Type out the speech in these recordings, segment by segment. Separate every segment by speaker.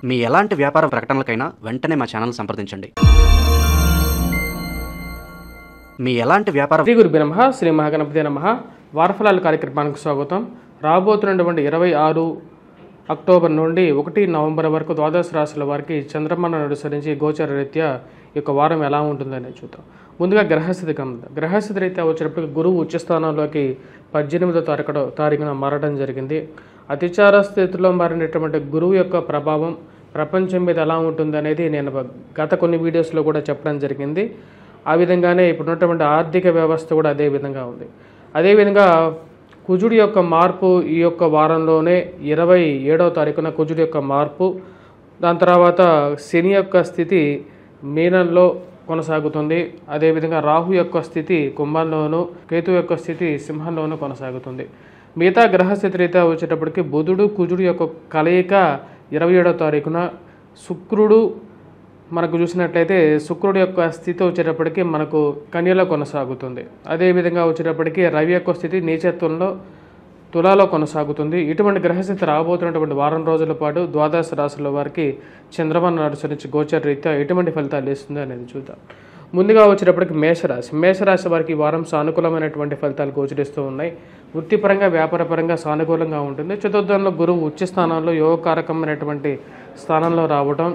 Speaker 1: మీ ఎలాంటి వ్యాపార ప్రకటనలకైనా వెంటనే మా ఛానల్ సంప్రదించండి. మీ ఎలాంటి వ్యాపార
Speaker 2: శ్రీ గురుభ్యో నమః, శ్రీ మహాగణపతే నమః. వారఫలాల కార్యక్రమానికి స్వాగతం. రాబోతున్నటువంటి 26 అక్టోబర్ నుండి 1 నవంబర్ వరకు ద్వాదశ రాశుల వారికి చంద్రమానం అనుసరించి గోచర రీత్యా ఈ యొక్క వారం ఎలా ఉంటుందని చూద్దాం. ముందుగా గ్రహస్థితి గమనిద్దాం. గ్రహస్థితి రీత్యా వచ్చేటప్పటికి గురువు ఉచ్చస్థానంలోకి 18వ తారీఖున మారడం జరిగింది. అతిచార స్థితిలో మారినటువంటి గురువు యొక్క ప్రభావం ప్రపంచం మీద ఎలా ఉంటుంది అనేది నేను గత కొన్ని వీడియోస్లో కూడా చెప్పడం జరిగింది. ఆ విధంగానే ఇప్పుడున్నటువంటి ఆర్థిక వ్యవస్థ కూడా అదే విధంగా ఉంది. అదేవిధంగా కుజుడి యొక్క మార్పు ఈ యొక్క వారంలోనే 27వ తారీఖున కుజుడి యొక్క మార్పు, దాని తర్వాత శని యొక్క స్థితి మీనంలో కొనసాగుతుంది. అదేవిధంగా రాహు యొక్క స్థితి కుంభంలోను, కేతు యొక్క స్థితి సింహంలోనూ కొనసాగుతుంది. మిగతా గ్రహస్థితి రీత్యా వచ్చేటప్పటికి బుధుడు కుజుడు యొక్క కలయిక 27వ తారీఖున, శుక్రుడు మనకు చూసినట్లయితే శుక్రుడు యొక్క స్థితి వచ్చేటప్పటికి మనకు కన్యలో కొనసాగుతుంది. అదేవిధంగా వచ్చేటప్పటికి రవి యొక్క స్థితి నీచత్వంలో తులాలో కొనసాగుతుంది. ఇటువంటి గ్రహస్థితి రాబోతున్నటువంటి వారం రోజుల పాటు ద్వాదశ రాశుల వారికి చంద్రమానం అనుసరించి గోచర రీత్యా ఎటువంటి ఫలితాలు ఇస్తుంది అనేది చూద్దాం. ముందుగా వచ్చేటప్పటికి మేషరాశి వారికి ఈ వారం సానుకూలమైనటువంటి ఫలితాలు గోచరిస్తూ ఉన్నాయి. వృత్తిపరంగా వ్యాపారపరంగా సానుకూలంగా ఉంటుంది. చతుర్థంలో గురువు ఉచ్చ స్థానంలో యోగకారకమైనటువంటి స్థానంలో రావడం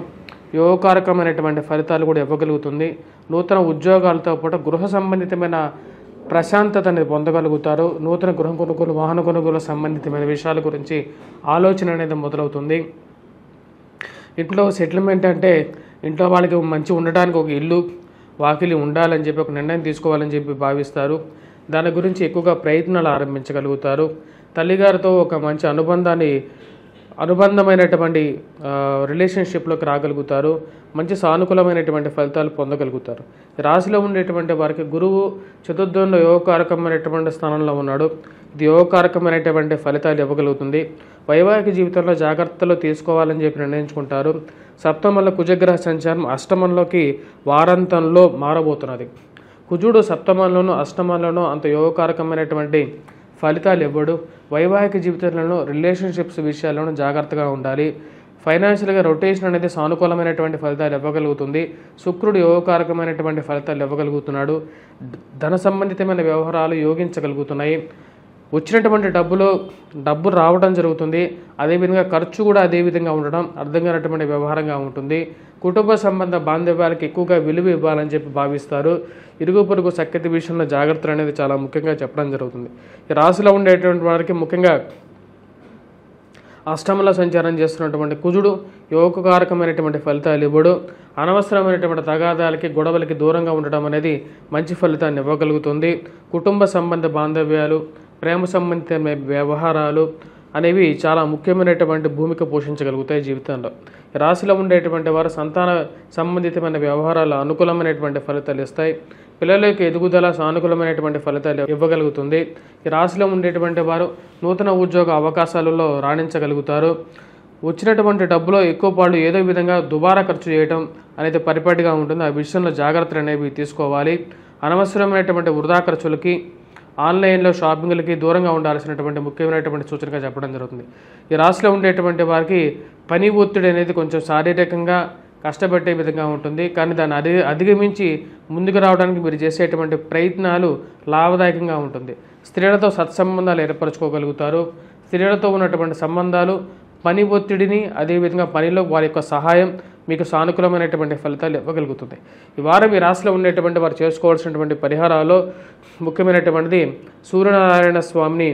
Speaker 2: యోగకారకమైనటువంటి ఫలితాలు కూడా ఇవ్వగలుగుతుంది. నూతన ఉద్యోగాలతో పాటు గృహ సంబంధితమైన ప్రశాంతతని పొందగలుగుతారు. నూతన గృహ కొనుగోలు, వాహన కొనుగోలు సంబంధితమైన విషయాల గురించి ఆలోచన అనేది మొదలవుతుంది. ఇంట్లో సెటిల్మెంట్ అంటే ఇంట్లో వాళ్ళకి మంచి ఉండడానికి ఒక ఇల్లు వాకిలి ఉండాలని చెప్పి ఒక నిర్ణయం తీసుకోవాలని చెప్పి భావిస్తారు. దాని గురించి ఎక్కువగా ప్రయత్నాలు ఆరంభించగలుగుతారు. తల్లిగారితో ఒక మంచి అనుబంధమైనటువంటి రిలేషన్షిప్లోకి రాగలుగుతారు. మంచి సానుకూలమైనటువంటి ఫలితాలు పొందగలుగుతారు. రాశిలో ఉండేటువంటి వారికి గురువు చతుర్థంలో యోగకారకమైనటువంటి స్థానంలో ఉన్నాడు. ఇది యోగకారకమైనటువంటి ఫలితాలు ఇవ్వగలుగుతుంది. వైవాహిక జీవితంలో జాగ్రత్తలు తీసుకోవాలని చెప్పి నిర్ణయించుకుంటారు. సప్తమంలో కుజగ్రహ సంచారం అష్టమంలోకి వారాంతంలో మారబోతున్నది. కుజుడు సప్తమంలోనూ అష్టమంలోనూ అంత యోగకారకమైనటువంటి ఫలితాలు ఇవ్వడు. వైవాహిక జీవితంలో రిలేషన్షిప్స్ విషయాల్లోనూ జాగ్రత్తగా ఉండాలి. ఫైనాన్షియల్గా రొటేషన్ అనేది సానుకూలమైనటువంటి ఫలితాలు ఇవ్వగలుగుతుంది. శుక్రుడు యోగకారకమైనటువంటి ఫలితాలు ఇవ్వగలుగుతున్నాడు. ధన సంబంధితమైన వ్యవహారాలు యోగించగలుగుతున్నాయి. వచ్చినటువంటి డబ్బు రావడం జరుగుతుంది. అదేవిధంగా ఖర్చు కూడా అదేవిధంగా ఉండడం అర్థం కానటువంటి వ్యవహారంగా ఉంటుంది. కుటుంబ సంబంధ బాంధవ్యాలకు ఎక్కువగా విలువ ఇవ్వాలని చెప్పి భావిస్తారు. ఇరుగు పొరుగు సఖ్యత విషయంలో జాగ్రత్తలు అనేది చాలా ముఖ్యంగా చెప్పడం జరుగుతుంది. ఈ రాశిలో ఉండేటువంటి వారికి ముఖ్యంగా అష్టమంలో సంచారం చేస్తున్నటువంటి కుజుడు యోగకారకమైనటువంటి ఫలితాలు ఇవ్వడు. అనవసరమైనటువంటి తగాదాలకి గొడవలకి దూరంగా ఉండడం అనేది మంచి ఫలితాన్ని ఇవ్వగలుగుతుంది. కుటుంబ సంబంధ బాంధవ్యాలు, ప్రేమ సంబంధిత వ్యవహారాలు అనేవి చాలా ముఖ్యమైనటువంటి భూమిక పోషించగలుగుతాయి జీవితంలో. రాశిలో ఉండేటువంటి వారు సంతాన సంబంధితమైన వ్యవహారాలు అనుకూలమైనటువంటి ఫలితాలు ఇస్తాయి. పిల్లలకి ఎదుగుదల సానుకూలమైనటువంటి ఫలితాలు ఇవ్వగలుగుతుంది. ఈ రాశిలో ఉండేటువంటి వారు నూతన ఉద్యోగ అవకాశాలలో రాణించగలుగుతారు. వచ్చినటువంటి డబ్బులో ఎక్కువ పాళ్ళు ఏదో విధంగా దుబారా ఖర్చు చేయడం అనేది పరిపాటిగా ఉంటుంది. ఆ విషయంలో జాగ్రత్తలు అనేవి తీసుకోవాలి. అనవసరమైనటువంటి వృధా ఖర్చులకి, ఆన్లైన్లో షాపింగ్లకి దూరంగా ఉండాల్సినటువంటి ముఖ్యమైనటువంటి సూచనగా చెప్పడం జరుగుతుంది. ఈ రాశిలో ఉండేటువంటి వారికి పని ఒత్తిడి అనేది కొంచెం శారీరకంగా కష్టపెట్టే విధంగా ఉంటుంది. కానీ దాన్ని అధిగమించి ముందుకు రావడానికి మీరు చేసేటువంటి ప్రయత్నాలు లాభదాయకంగా ఉంటుంది. స్త్రీలతో సత్సంబంధాలు ఏర్పరచుకోగలుగుతారు. స్త్రీలతో ఉన్నటువంటి సంబంధాలు పని ఒత్తిడిని, అదేవిధంగా పనిలో వారి యొక్క సహాయం మీకు సానుకూలమైనటువంటి ఫలితాలు ఇవ్వగలుగుతుంది. ఈ వారం ఈ రాశిలో ఉండేటువంటి వారు చేసుకోవాల్సినటువంటి పరిహారాల్లో ముఖ్యమైనటువంటిది సూర్యనారాయణ స్వామిని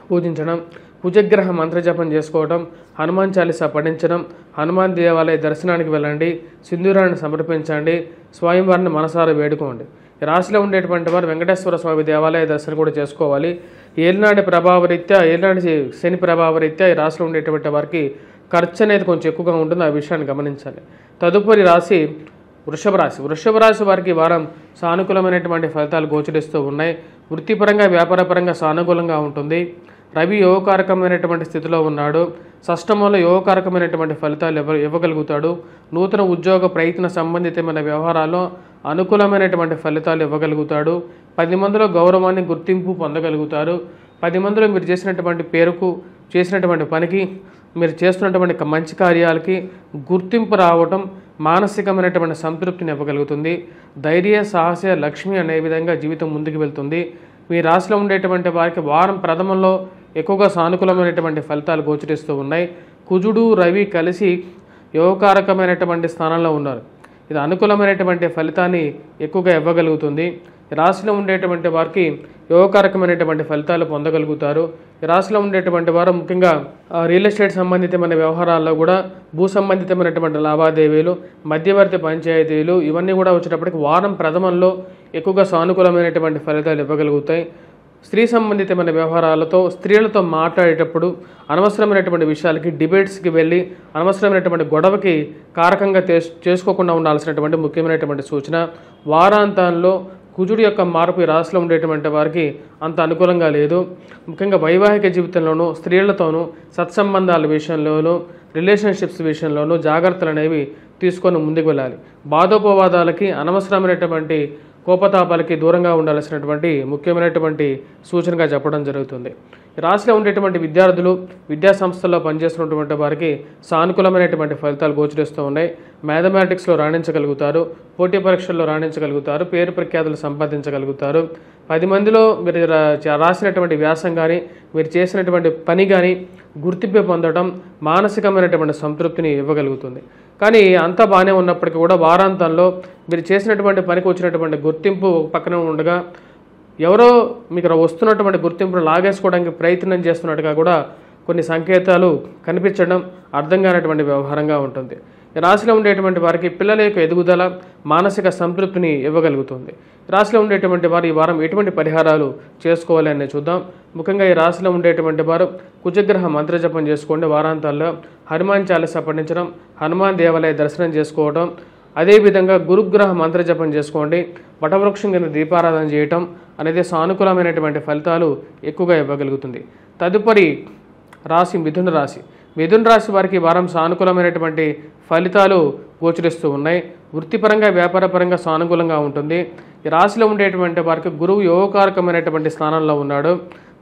Speaker 2: పూజించడం, కుజగ్రహ మంత్రజపం చేసుకోవడం, హనుమాన్ చాలీసా పఠించడం, హనుమాన్ దేవాలయ దర్శనానికి వెళ్ళండి, సింధూరాన్ని సమర్పించండి, స్వామివారిని మనసారా వేడుకోండి. ఈ రాశిలో ఉండేటువంటి వారు వెంకటేశ్వర స్వామి దేవాలయ దర్శనం కూడా చేసుకోవాలి. ఏలినాటి శని ప్రభావరీత్యా ఈ రాశిలో ఉండేటువంటి వారికి ఖర్చు అనేది కొంచెం ఎక్కువగా ఉంటుంది. ఆ విషయాన్ని గమనించాలి. తదుపరి రాశి వృషభ రాశి వారికి వారం సానుకూలమైనటువంటి ఫలితాలు గోచరిస్తూ ఉన్నాయి. వృత్తిపరంగా వ్యాపారపరంగా సానుకూలంగా ఉంటుంది. రవి యోగకారకమైనటువంటి స్థితిలో ఉన్నాడు. షష్టమంలో యోగకారకమైనటువంటి ఫలితాలు ఇవ్వగలుగుతాడు. నూతన ఉద్యోగ ప్రయత్న సంబంధితమైన వ్యవహారాల్లో అనుకూలమైనటువంటి ఫలితాలు ఇవ్వగలుగుతాడు. 10 మందిలో గౌరవాన్ని గుర్తింపు పొందగలుగుతారు. 10 మందిలో మీరు చేసినటువంటి పేరుకు చేసినటువంటి పనికి మీరు చేస్తున్నటువంటి మంచి కార్యాలకి గుర్తింపు రావటం మానసికమైనటువంటి సంతృప్తిని ఇవ్వగలుగుతుంది. ధైర్య సాహస లక్ష్మి అనే విధంగా జీవితం ముందుకు వెళ్తుంది. మీ రాశిలో ఉండేటువంటి వారికి వారం ప్రథమంలో ఎక్కువగా సానుకూలమైనటువంటి ఫలితాలు గోచరిస్తూ ఉన్నాయి. కుజుడు రవి కలిసి యోగకారకమైనటువంటి స్థానంలో ఉన్నారు. ఇది అనుకూలమైనటువంటి ఫలితాన్ని ఎక్కువగా ఇవ్వగలుగుతుంది. ఈ రాశిలో ఉండేటువంటి వారికి యోగకారకమైనటువంటి ఫలితాలు పొందగలుగుతారు. ఈ రాశిలో ఉండేటువంటి వారు ముఖ్యంగా రియల్ ఎస్టేట్ సంబంధితమైన వ్యవహారాల్లో కూడా భూ సంబంధితమైనటువంటి లావాదేవీలు, మధ్యవర్తి పంచాయతీలు ఇవన్నీ కూడా వచ్చేటప్పటికి వారం ప్రథమంలో ఎక్కువగా సానుకూలమైనటువంటి ఫలితాలు ఇవ్వగలుగుతాయి. స్త్రీ సంబంధితమైన వ్యవహారాలతో స్త్రీలతో మాట్లాడేటప్పుడు అనవసరమైనటువంటి విషయాలకి డిబేట్స్కి వెళ్ళి అనవసరమైనటువంటి గొడవకి కారకంగా చేసుకోకుండా ఉండాల్సినటువంటి ముఖ్యమైనటువంటి సూచన. వారాంతంలో కుజుడి యొక్క మార్పు ఈ రాశిలో ఉండేటువంటి వారికి అంత అనుకూలంగా లేదు. ముఖ్యంగా వైవాహిక జీవితంలోనూ స్త్రీలతోనూ సత్సంబంధాల విషయంలోనూ రిలేషన్షిప్స్ విషయంలోనూ జాగ్రత్తలు అనేవి తీసుకొని ముందుకు వెళ్ళాలి. బాధోపవాదాలకి అనవసరమైనటువంటి కోపతాపాలకి దూరంగా ఉండాల్సినటువంటి ముఖ్యమైనటువంటి సూచనగా చెప్పడం జరుగుతుంది. ఈ రాశిలో ఉండేటువంటి విద్యార్థులు విద్యా సంస్థల్లో పనిచేస్తున్నటువంటి వారికి సానుకూలమైనటువంటి ఫలితాలు గోచరిస్తూ ఉన్నాయి. మ్యాథమెటిక్స్లో రాణించగలుగుతారు, పోటీ పరీక్షల్లో రాణించగలుగుతారు, పేరు ప్రఖ్యాతులు సంపాదించగలుగుతారు. 10 మందిలో మీరు రాసినటువంటి వ్యాసం కానీ మీరు చేసినటువంటి పని కానీ గుర్తింపు పొందడం మానసికమైనటువంటి సంతృప్తిని ఇవ్వగలుగుతుంది. కానీ అంతా బాగానే ఉన్నప్పటికీ కూడా వారాంతంలో మీరు చేసినటువంటి పనికి వచ్చినటువంటి గుర్తింపు పక్కన ఉండగా ఎవరో మీకు వస్తున్నటువంటి గుర్తింపును లాగేసుకోవడానికి ప్రయత్నం చేస్తున్నట్టుగా కూడా కొన్ని సంకేతాలు కనిపించడం అర్థం కానటువంటి వ్యవహారంగా ఉంటుంది. ఈ రాశిలో ఉండేటువంటి వారికి పిల్లల యొక్క ఎదుగుదల మానసిక సంతృప్తిని ఇవ్వగలుగుతుంది. రాశిలో ఉండేటువంటి వారు ఈ వారం ఎటువంటి పరిహారాలు చేసుకోవాలి అని చూద్దాం. ముఖ్యంగా ఈ రాశిలో ఉండేటువంటి వారు కుజగ్రహ మంత్రజపం చేసుకోండి. వారాంతాల్లో హనుమాన్ చాలీసా పఠించడం, హనుమాన్ దేవాలయ దర్శనం చేసుకోవడం, అదేవిధంగా గురుగ్రహ మంత్రజపం చేసుకోండి. వటవృక్షం కింద దీపారాధన చేయటం అనేది సానుకూలమైనటువంటి ఫలితాలు ఎక్కువగా ఇవ్వగలుగుతుంది. తదుపరి రాశి మిథున రాశి. మిథున రాశి వారికి వారం సానుకూలమైనటువంటి ఫలితాలు గోచరిస్తూ ఉన్నాయి. వృత్తిపరంగా వ్యాపారపరంగా సానుకూలంగా ఉంటుంది. ఈ రాశిలో ఉండేటువంటి వారికి గురువు యోగకారకమైనటువంటి స్థానంలో ఉన్నాడు.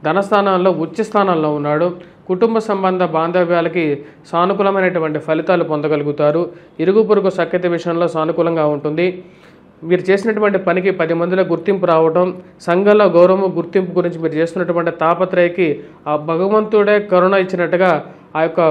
Speaker 2: ధనస్థానంలో ఉచ్చ స్థానంలో ఉన్నాడు. కుటుంబ సంబంధ బాంధవ్యాలకి సానుకూలమైనటువంటి ఫలితాలు పొందగలుగుతారు. ఇరుగు పొరుగు సఖ్యత విషయంలో సానుకూలంగా ఉంటుంది. మీరు చేసినటువంటి పనికి 10 మందిలో గుర్తింపు రావటం, సంఘంలో గౌరవము గుర్తింపు గురించి మీరు చేస్తున్నటువంటి తాపత్రయకి ఆ భగవంతుడే కరుణ ఇచ్చినట్టుగా ఆ యొక్క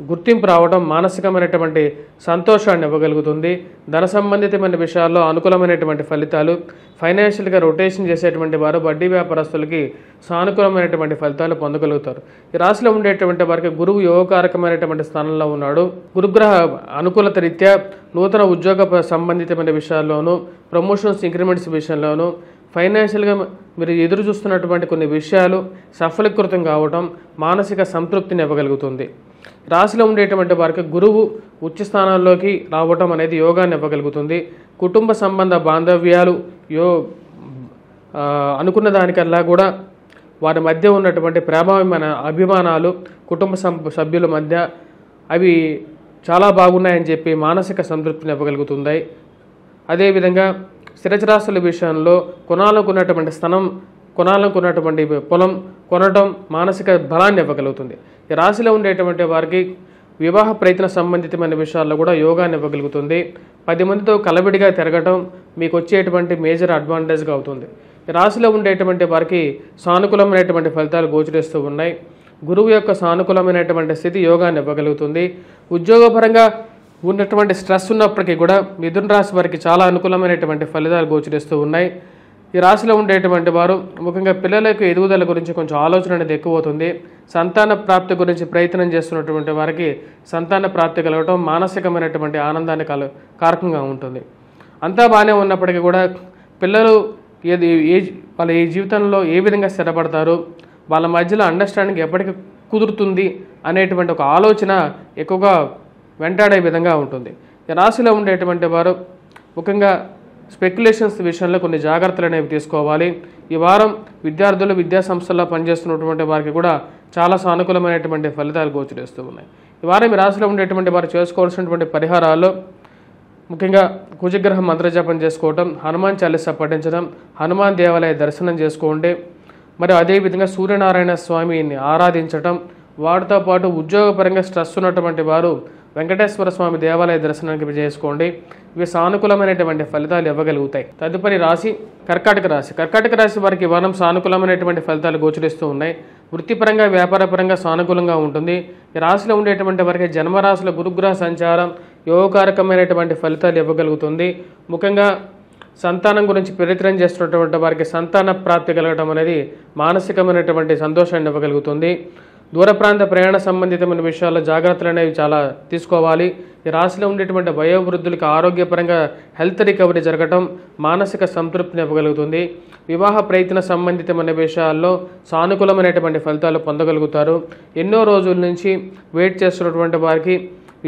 Speaker 2: గుర్తింపు రావడం మానసికమైనటువంటి సంతోషాన్ని ఇవ్వగలుగుతుంది. ధన సంబంధితమైన విషయాల్లో అనుకూలమైనటువంటి ఫలితాలు, ఫైనాన్షియల్గా రొటేషన్ చేసేటువంటి వారు వడ్డీ వ్యాపారస్తులకి సానుకూలమైనటువంటి ఫలితాలు పొందగలుగుతారు. ఈ రాశిలో ఉండేటువంటి వారికి గురువు యోగకారకమైనటువంటి స్థానంలో ఉన్నాడు. గురుగ్రహ అనుకూలత రీత్యా నూతన ఉద్యోగ సంబంధితమైన విషయాల్లోనూ, ప్రమోషన్స్ ఇంక్రిమెంట్స్ విషయంలోనూ, ఫైనాన్షియల్గా మీరు ఎదురు చూస్తున్నటువంటి కొన్ని విషయాలు సఫలీకృతం కావటం మానసిక సంతృప్తిని ఇవ్వగలుగుతుంది. రాశిలో ఉండేటువంటి వారికి గురువు ఉచ్చ స్థానాల్లోకి రావటం అనేది యోగాన్ని ఇవ్వగలుగుతుంది. కుటుంబ సంబంధ బాంధవ్యాలు అనుకున్న దానికల్లా కూడా వారి మధ్య ఉన్నటువంటి ప్రేమ అభిమానాలు కుటుంబ సభ్యుల మధ్య అవి చాలా బాగున్నాయని చెప్పి మానసిక సంతృప్తిని ఇవ్వగలుగుతుంది. అదేవిధంగా స్థిరచరాస్తుల విషయంలో కొనాలనుకున్నటువంటి స్థలం, కొనాలనుకున్నటువంటి పొలం కొనడం మానసిక బలాన్ని ఇవ్వగలుగుతుంది. ఈ రాశిలో ఉండేటువంటి వారికి వివాహ ప్రయత్న సంబంధితమైన విషయాల్లో కూడా యోగాన్ని ఇవ్వగలుగుతుంది. 10 మందితో కలబిడిగా తిరగటం మీకు వచ్చేటువంటి మేజర్ అడ్వాంటేజ్గా అవుతుంది. ఈ రాశిలో ఉండేటువంటి వారికి సానుకూలమైనటువంటి ఫలితాలు గోచరిస్తూ ఉన్నాయి. గురువు యొక్క సానుకూలమైనటువంటి స్థితి యోగాన్ని ఇవ్వగలుగుతుంది. ఉద్యోగపరంగా ఉన్నటువంటి స్ట్రెస్ ఉన్నప్పటికీ కూడా మిథున రాశి వారికి చాలా అనుకూలమైనటువంటి ఫలితాలు గోచరిస్తూ ఉన్నాయి. ఈ రాశిలో ఉండేటువంటి వారు ముఖ్యంగా పిల్లలకు ఎదుగుదల గురించి కొంచెం ఆలోచన అనేది ఎక్కువ అవుతుంది. సంతాన ప్రాప్తి గురించి ప్రయత్నం చేస్తున్నటువంటి వారికి సంతాన ప్రాప్తి కలగటం మానసికమైనటువంటి ఆనందాన్ని కారకంగా ఉంటుంది. అంతా బాగానే ఉన్నప్పటికీ కూడా పిల్లలు వాళ్ళ ఈ జీవితంలో ఏ విధంగా స్థిరపడతారు, వాళ్ళ మధ్యలో అండర్స్టాండింగ్ ఎప్పటికీ కుదురుతుంది అనేటువంటి ఒక ఆలోచన ఎక్కువగా వెంటాడే విధంగా ఉంటుంది. ఈ రాశిలో ఉండేటువంటి వారు ముఖ్యంగా స్పెక్యులేషన్స్ విషయంలో కొన్ని జాగ్రత్తలు అనేవి తీసుకోవాలి. ఈ వారం విద్యార్థులు విద్యా సంస్థల్లో పనిచేస్తున్నటువంటి వారికి కూడా చాలా సానుకూలమైనటువంటి ఫలితాలు గోచరిస్తూ ఉన్నాయి. ఈ వారం ఈ రాశిలో ఉండేటువంటి వారు చేసుకోవాల్సినటువంటి పరిహారాలు ముఖ్యంగా కుజగ్రహ మంత్రజపం చేసుకోవటం, హనుమాన్ చాలీసా పఠించడం, హనుమాన్ దేవాలయ దర్శనం చేసుకోండి. మరి అదేవిధంగా సూర్యనారాయణ స్వామిని ఆరాధించటం, వాటితో పాటు ఉద్యోగపరంగా స్ట్రెస్ ఉన్నటువంటి వారు వెంకటేశ్వర స్వామి దేవాలయ దర్శనానికి చేసుకోండి. ఇవి సానుకూలమైనటువంటి ఫలితాలు ఇవ్వగలుగుతాయి. తదుపరి రాశి కర్కాటక రాశి. కర్కాటక రాశి వారికి వారం సానుకూలమైనటువంటి ఫలితాలు గోచరిస్తూ ఉన్నాయి. వృత్తిపరంగా వ్యాపారపరంగా సానుకూలంగా ఉంటుంది. ఈ రాశిలో ఉండేటువంటి వారికి జన్మరాశుల గురుగ్రహ సంచారం యోగకారకమైనటువంటి ఫలితాలు ఇవ్వగలుగుతుంది. ముఖ్యంగా సంతానం గురించి ప్రయత్నం చేస్తున్నటువంటి వారికి సంతాన ప్రాప్తి కలగడం అనేది మానసికమైనటువంటి సంతోషాన్ని ఇవ్వగలుగుతుంది. దూర ప్రాంత ప్రయాణ సంబంధితమైన విషయాల్లో జాగ్రత్తలు అనేవి చాలా తీసుకోవాలి. ఈ రాశిలో ఉండేటువంటి వయోవృద్ధులకు ఆరోగ్యపరంగా హెల్త్ రికవరీ జరగటం మానసిక సంతృప్తిని ఇవ్వగలుగుతుంది. వివాహ ప్రయత్న సంబంధితమైన విషయాల్లో సానుకూలమైనటువంటి ఫలితాలు పొందగలుగుతారు. ఎన్నో రోజుల నుంచి వెయిట్ చేస్తున్నటువంటి వారికి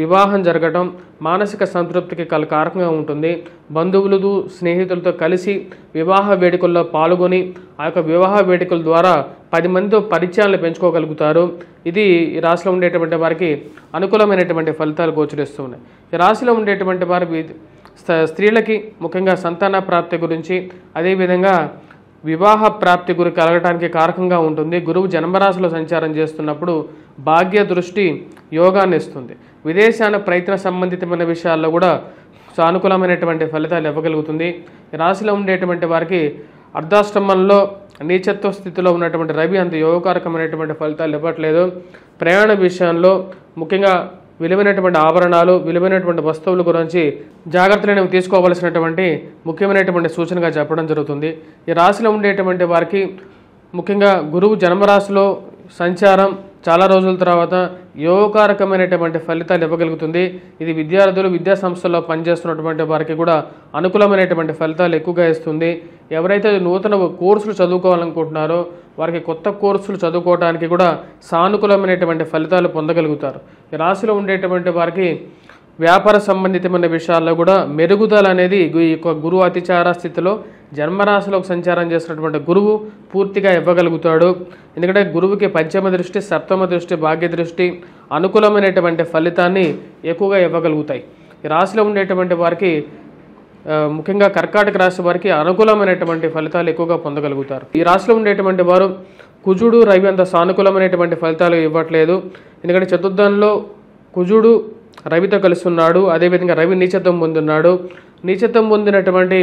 Speaker 2: వివాహం జరగటం మానసిక సంతృప్తికి కారకంగా ఉంటుంది. బంధువులు స్నేహితులతో కలిసి వివాహ వేడుకల్లో పాల్గొని ఆ యొక్క వివాహ వేడుకల ద్వారా 10 మందితో పరిచయాలను పెంచుకోగలుగుతారు. ఇది ఈ రాశిలో ఉండేటువంటి వారికి అనుకూలమైనటువంటి ఫలితాలు గోచరిస్తూ ఉన్నాయి. ఈ రాశిలో ఉండేటువంటి వారి స్త్రీలకి ముఖ్యంగా సంతాన ప్రాప్తి గురించి అదేవిధంగా వివాహ ప్రాప్తి గురి కలగటానికి కారకంగా ఉంటుంది. గురువు జన్మరాశిలో సంచారం చేస్తున్నప్పుడు భాగ్య దృష్టి యోగాన్ని ఇస్తుంది. విదేశాన ప్రయత్న సంబంధితమైన విషయాల్లో కూడా సానుకూలమైనటువంటి ఫలితాలు ఇవ్వగలుగుతుంది. ఈ రాశిలో ఉండేటువంటి వారికి అర్ధాష్టమంలో నీచత్వ స్థితిలో ఉన్నటువంటి రవి అంత యోగకారకమైనటువంటి ఫలితాలు ఇవ్వట్లేదు. ప్రయాణ విషయంలో ముఖ్యంగా విలువైనటువంటి ఆభరణాలు విలువైనటువంటి వస్తువుల గురించి జాగ్రత్తలు తీసుకోవాల్సినటువంటి ముఖ్యమైనటువంటి సూచనగా చెప్పడం జరుగుతుంది. ఈ రాశిలో ఉండేటువంటి వారికి ముఖ్యంగా గురువు జన్మరాశిలో సంచారం చాలా రోజుల తర్వాత యోగకారకమైనటువంటి ఫలితాలు ఇవ్వగలుగుతుంది. ఇది విద్యార్థులు విద్యా సంస్థల్లో పనిచేస్తున్నటువంటి వారికి కూడా అనుకూలమైనటువంటి ఫలితాలు ఎక్కువగా ఇస్తుంది. ఎవరైతే నూతన కోర్సులు చదువుకోవాలనుకుంటున్నారో వారికి కొత్త కోర్సులు చదువుకోవడానికి కూడా సానుకూలమైనటువంటి ఫలితాలు పొందగలుగుతారు. ఈ రాశిలో ఉండేటువంటి వారికి వ్యాపార సంబంధితమైన విషయాల్లో కూడా మెరుగుదల అనేది ఈ యొక్క గురువు అతిచార స్థితిలో జన్మరాశిలోకి సంచారం చేసినటువంటి గురువు పూర్తిగా ఇవ్వగలుగుతాడు. ఎందుకంటే గురువుకి పంచమ దృష్టి సప్తమ దృష్టి భాగ్య దృష్టి అనుకూలమైనటువంటి ఫలితాన్ని ఎక్కువగా ఇవ్వగలుగుతాయి. ఈ రాశిలో ఉండేటువంటి వారికి ముఖ్యంగా కర్కాటక రాశి వారికి అనుకూలమైనటువంటి ఫలితాలు ఎక్కువగా పొందగలుగుతారు. ఈ రాశిలో ఉండేటువంటి వారు కుజుడు రవి అంత సానుకూలమైనటువంటి ఫలితాలు ఇవ్వట్లేదు. ఎందుకంటే చతుర్థంలో కుజుడు రవితో కలిసి ఉన్నాడు. అదేవిధంగా రవి నీచత్వం పొందున్నాడు. నీచత్వం పొందినటువంటి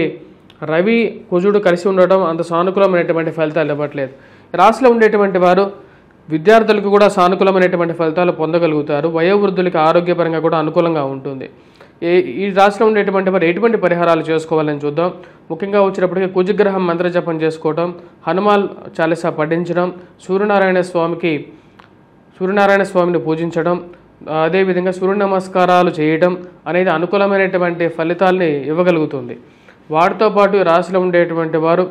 Speaker 2: రవి కుజుడు కలిసి ఉండటం అంత సానుకూలమైనటువంటి ఫలితాలు ఇవ్వట్లేదు. రాశిలో ఉండేటువంటి వారు విద్యార్థులకు కూడా సానుకూలమైనటువంటి ఫలితాలు పొందగలుగుతారు. వయోవృద్ధులకి ఆరోగ్యపరంగా కూడా అనుకూలంగా ఉంటుంది. ఈ రాశిలో ఉండేటువంటి వారు ఎటువంటి పరిహారాలు చేసుకోవాలని చూద్దాం. ముఖ్యంగా వచ్చినప్పటికీ కుజగ్రహం మంత్రజపం చేసుకోవటం, హనుమాన్ చాలీసా పఠించడం, సూర్యనారాయణ స్వామిని పూజించడం, అదేవిధంగా సూర్య నమస్కారాలు చేయడం అనేది అనుకూలమైనటువంటి ఫలితాలని ఇవ్వగలుగుతుంది. వాటితో పాటు రాశిలో ఉండేటువంటి వారు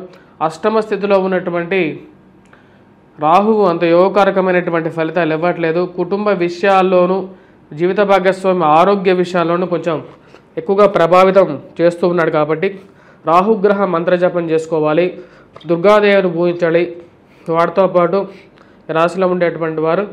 Speaker 2: అష్టమ స్థితిలో ఉన్నటువంటి రాహువు అంత యోగకారకమైనటువంటి ఫలితాలు ఇవ్వట్లేదు. కుటుంబ విషయాల్లోనూ జీవిత భాగస్వామి ఆరోగ్య విషయాల్లోనూ కొంచెం ఎక్కువగా ప్రభావితం చేస్తూ ఉన్నాడు. కాబట్టి రాహుగ్రహ మంత్రజపం చేసుకోవాలి, దుర్గాదేవిని పూజించాలి. వాటితో పాటు రాశిలో ఉండేటువంటి వారు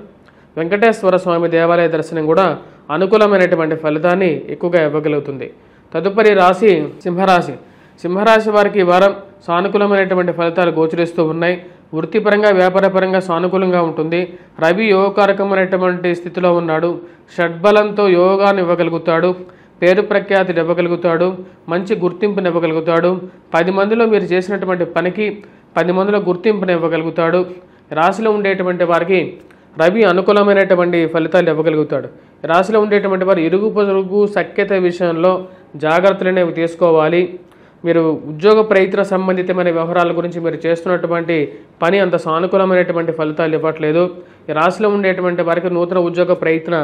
Speaker 2: వెంకటేశ్వర స్వామి దేవాలయ దర్శనం కూడా అనుకూలమైనటువంటి ఫలితాన్ని ఎక్కువగా ఇవ్వగలుగుతుంది. తదుపరి రాశి సింహరాశి. సింహరాశి వారికి ఈ వారం సానుకూలమైనటువంటి ఫలితాలు గోచరిస్తూ ఉన్నాయి. వృత్తిపరంగా వ్యాపారపరంగా సానుకూలంగా ఉంటుంది. రవి యోగకారకమైనటువంటి స్థితిలో ఉన్నాడు. షడ్బలంతో యోగాన్ని ఇవ్వగలుగుతాడు. పేరు ప్రఖ్యాతిని ఇవ్వగలుగుతాడు. మంచి గుర్తింపుని ఇవ్వగలుగుతాడు. 10 మందిలో మీరు చేసినటువంటి పనికి 10 మందిలో గుర్తింపుని ఇవ్వగలుగుతాడు. రాశిలో ఉండేటువంటి వారికి రవి అనుకూలమైనటువంటి ఫలితాలు ఇవ్వగలుగుతాడు. రాశిలో ఉండేటువంటి వారు ఇరుగు పొరుగు సఖ్యత విషయంలో జాగ్రత్తలు అనేవి తీసుకోవాలి. మీరు ఉద్యోగ ప్రయత్న సంబంధితమైన వ్యవహారాల గురించి మీరు చేస్తున్నటువంటి పని అంత సానుకూలమైనటువంటి ఫలితాలు ఇవ్వట్లేదు. ఈ రాశిలో ఉండేటువంటి వారికి నూతన ఉద్యోగ ప్రయత్న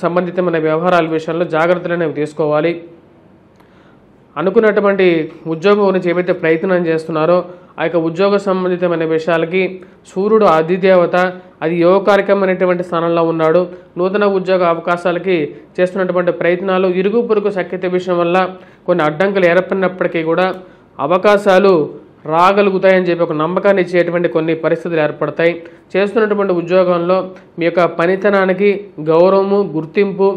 Speaker 2: సంబంధితమైన వ్యవహారాల విషయంలో జాగ్రత్తలు అనేవి తీసుకోవాలి. అనుకున్నటువంటి ఉద్యోగం గురించి ఏవైతే ప్రయత్నం చేస్తున్నారో ఆ యొక్క ఉద్యోగ సంబంధితమైన విషయాలకి సూర్యుడు అధిదేవత, అది యోగకారకమైనటువంటి స్థానంలో ఉన్నాడు. నూతన ఉద్యోగ అవకాశాలకి చేస్తున్నటువంటి ప్రయత్నాలు ఇరుగు పొరుగు సఖ్యత విషయం వల్ల కొన్ని అడ్డంకులు ఏర్పడినప్పటికీ కూడా అవకాశాలు రాగలుగుతాయని చెప్పి ఒక నమ్మకాన్ని ఇచ్చేటువంటి కొన్ని పరిస్థితులు ఏర్పడతాయి. చేస్తున్నటువంటి ఉద్యోగంలో మీ యొక్క పనితనానికి గౌరవము గుర్తింపు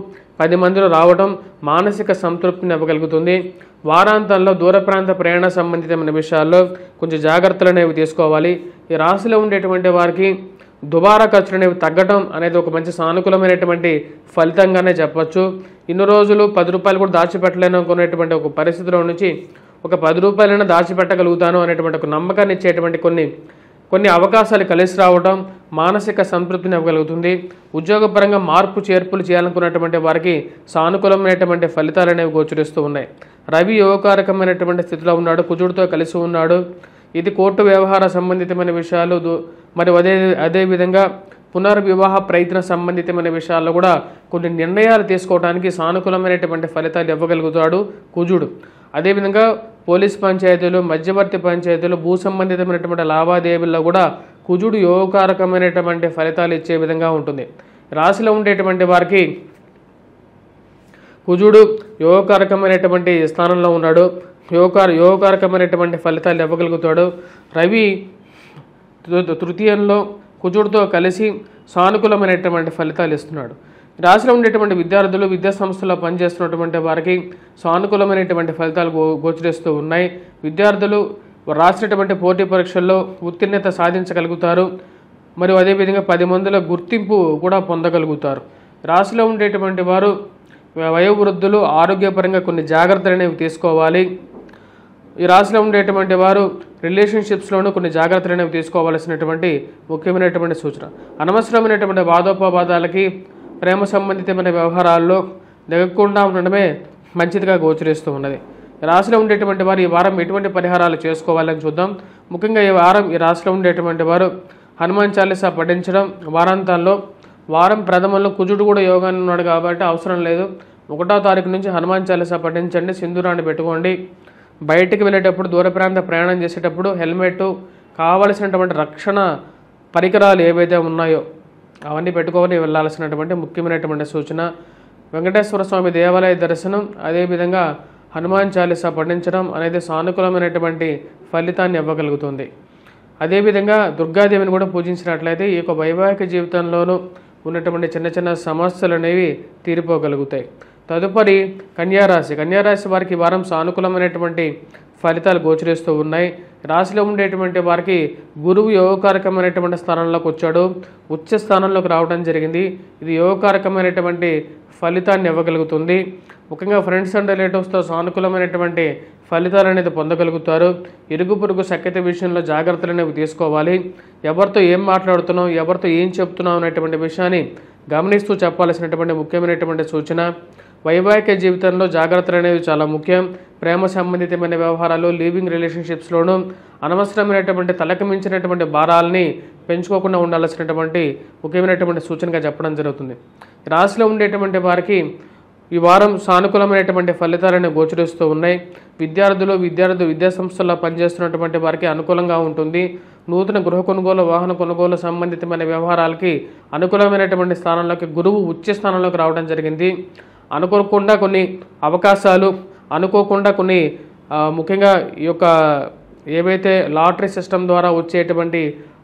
Speaker 2: 10 మందిలో రావడం మానసిక సంతృప్తిని ఇవ్వగలుగుతుంది. వారాంతంలో దూర ప్రాంత ప్రయాణ సంబంధితమైన విషయాల్లో కొంచెం జాగ్రత్తలు అనేవి తీసుకోవాలి. ఈ రాశిలో ఉండేటువంటి వారికి దుబారా ఖర్చులు అనేవి తగ్గటం అనేది ఒక మంచి సానుకూలమైనటువంటి ఫలితంగానే చెప్పొచ్చు. ఇన్ని రోజులు 10 రూపాయలు కూడా దాచిపెట్టలేను అనుకునేటువంటి ఒక పరిస్థితిలో నుంచి ఒక 10 రూపాయలైనా దాచిపెట్టగలుగుతాను అనేటువంటి ఒక నమ్మకాన్ని ఇచ్చేటువంటి కొన్ని అవకాశాలు కలిసి రావడం మానసిక సంతృప్తిని ఇవ్వగలుగుతుంది. ఉద్యోగపరంగా మార్పు చేర్పులు చేయాలనుకున్నటువంటి వారికి సానుకూలమైనటువంటి ఫలితాలు అనేవి గోచరిస్తూ ఉన్నాయి. రవి యోగకారకమైనటువంటి స్థితిలో ఉన్నాడు, కుజుడితో కలిసి ఉన్నాడు. ఇది కోర్టు వ్యవహార సంబంధితమైన విషయాలు మరియు అదేవిధంగా పునర్వివాహ ప్రయత్న సంబంధితమైన విషయాల్లో కూడా కొన్ని నిర్ణయాలు తీసుకోవడానికి సానుకూలమైనటువంటి ఫలితాలు ఇవ్వగలుగుతాడు కుజుడు. అదేవిధంగా పోలీస్ పంచాయతీలు, మధ్యవర్తి పంచాయతీలు, భూ సంబంధితమైనటువంటి లావాదేవీల్లో కూడా కుజుడు యోగకారకమైనటువంటి ఫలితాలు ఇచ్చే విధంగా ఉంటుంది. రాశిలో ఉండేటువంటి వారికి కుజుడు యోగకారకమైనటువంటి స్థానంలో ఉన్నాడు, యోగకారకమైనటువంటి ఫలితాలు ఇవ్వగలుగుతాడు. రవి తృతీయంలో కుజుడితో కలిసి సానుకూలమైనటువంటి ఫలితాలు ఇస్తున్నాడు. రాశిలో ఉండేటువంటి విద్యార్థులు, విద్యా సంస్థల్లో పనిచేస్తున్నటువంటి వారికి సానుకూలమైనటువంటి ఫలితాలు గోచరిస్తూ ఉన్నాయి. విద్యార్థులు రాసినటువంటి పోటీ పరీక్షల్లో ఉత్తీర్ణత సాధించగలుగుతారు మరియు అదేవిధంగా 10 మందిలో గుర్తింపు కూడా పొందగలుగుతారు. రాశిలో ఉండేటువంటి వారు వయోవృద్ధులు ఆరోగ్యపరంగా కొన్ని జాగ్రత్తలు అనేవి తీసుకోవాలి. ఈ రాశిలో ఉండేటువంటి వారు రిలేషన్షిప్స్లోనూ కొన్ని జాగ్రత్తలు అనేవి తీసుకోవాల్సినటువంటి ముఖ్యమైనటువంటి సూచన. అనవసరమైనటువంటి వాదోపవాదాలకి, ప్రేమ సంబంధితమైన వ్యవహారాల్లో దిగకుండా ఉండడమే మంచిదిగా గోచరిస్తూ ఉన్నది. రాశిలో ఉండేటువంటి వారు ఈ వారం ఎటువంటి పరిహారాలు చేసుకోవాలని చూద్దాం. ముఖ్యంగా ఈ రాశిలో ఉండేటువంటి వారు హనుమాన్ చాలీసా పఠించడం, వారాంతాల్లో వారం ప్రథమంలో కుజుడు కూడా యోగాన్ని ఉన్నాడు కాబట్టి అవసరం లేదు. 1వ తారీఖు నుంచి హనుమాన్ చాలీసా పఠించండి, సింధూరాన్ని పెట్టుకోండి. బయటికి వెళ్ళేటప్పుడు, దూర ప్రాంత ప్రయాణం చేసేటప్పుడు హెల్మెట్, కావలసినటువంటి రక్షణ పరికరాలు ఏవైతే ఉన్నాయో అవన్నీ పెట్టుకొని వెళ్ళాల్సినటువంటి ముఖ్యమైనటువంటి సూచన. వెంకటేశ్వర స్వామి దేవాలయ దర్శనం, అదేవిధంగా హనుమాన్ చాలీసా పఠించడం అనేది సానుకూలమైనటువంటి ఫలితాన్ని ఇవ్వగలుగుతుంది. అదేవిధంగా దుర్గాదేవిని కూడా పూజించినట్లయితే ఈ యొక్క వైవాహిక జీవితంలోనూ ఉన్నటువంటి చిన్న చిన్న సమస్యలు అనేవి తీరిపోగలుగుతాయి. తదుపరి కన్యారాశి వారికి వారం సానుకూలమైనటువంటి ఫలితాలు గోచరిస్తూ ఉన్నాయి. రాశిలో ఉండేటువంటి వారికి గురువు యోగకారకమైనటువంటి స్థానంలోకి వచ్చాడు, ఉచ్చ స్థానంలోకి రావడం జరిగింది. ఇది యోగకారకమైనటువంటి ఫలితాన్ని ఇవ్వగలుగుతుంది. ముఖ్యంగా ఫ్రెండ్స్ అండ్ రిలేటివ్స్తో సానుకూలమైనటువంటి ఫలితాలు అనేది పొందగలుగుతారు. ఇరుగు పొరుగు సఖ్యత విషయంలో జాగ్రత్తలు అనేవి తీసుకోవాలి. ఎవరితో ఏం మాట్లాడుతున్నాం, ఎవరితో ఏం చెప్తున్నాం అనేటువంటి విషయాన్ని గమనిస్తూ చెప్పాల్సినటువంటి ముఖ్యమైనటువంటి సూచన. వైవాహిక జీవితంలో జాగ్రత్తలు అనేవి చాలా ముఖ్యం. ప్రేమ సంబంధితమైన వ్యవహారాలు, లివింగ్ రిలేషన్షిప్స్లోనూ అనవసరమైనటువంటి తలకు మించినటువంటి భారాలని పెంచుకోకుండా ఉండాల్సినటువంటి ముఖ్యమైనటువంటి సూచనగా చెప్పడం జరుగుతుంది. రాశిలో ఉండేటువంటి వారికి ఈ వారం సానుకూలమైనటువంటి ఫలితాలను గోచరిస్తూ ఉన్నాయి. విద్యా సంస్థల్లో పనిచేస్తున్నటువంటి వారికి అనుకూలంగా ఉంటుంది. నూతన గృహ కొనుగోలు, వాహన కొనుగోలు సంబంధితమైన వ్యవహారాలకి అనుకూలమైనటువంటి స్థానంలోకి గురువు ఉచ్చ స్థానంలోకి రావడం జరిగింది. అనుకోకుండా కొన్ని అవకాశాలు, అనుకోకుండా కొన్ని ముఖ్యంగా ఈ యొక్క ఏవైతే లాటరీ సిస్టమ్ ద్వారా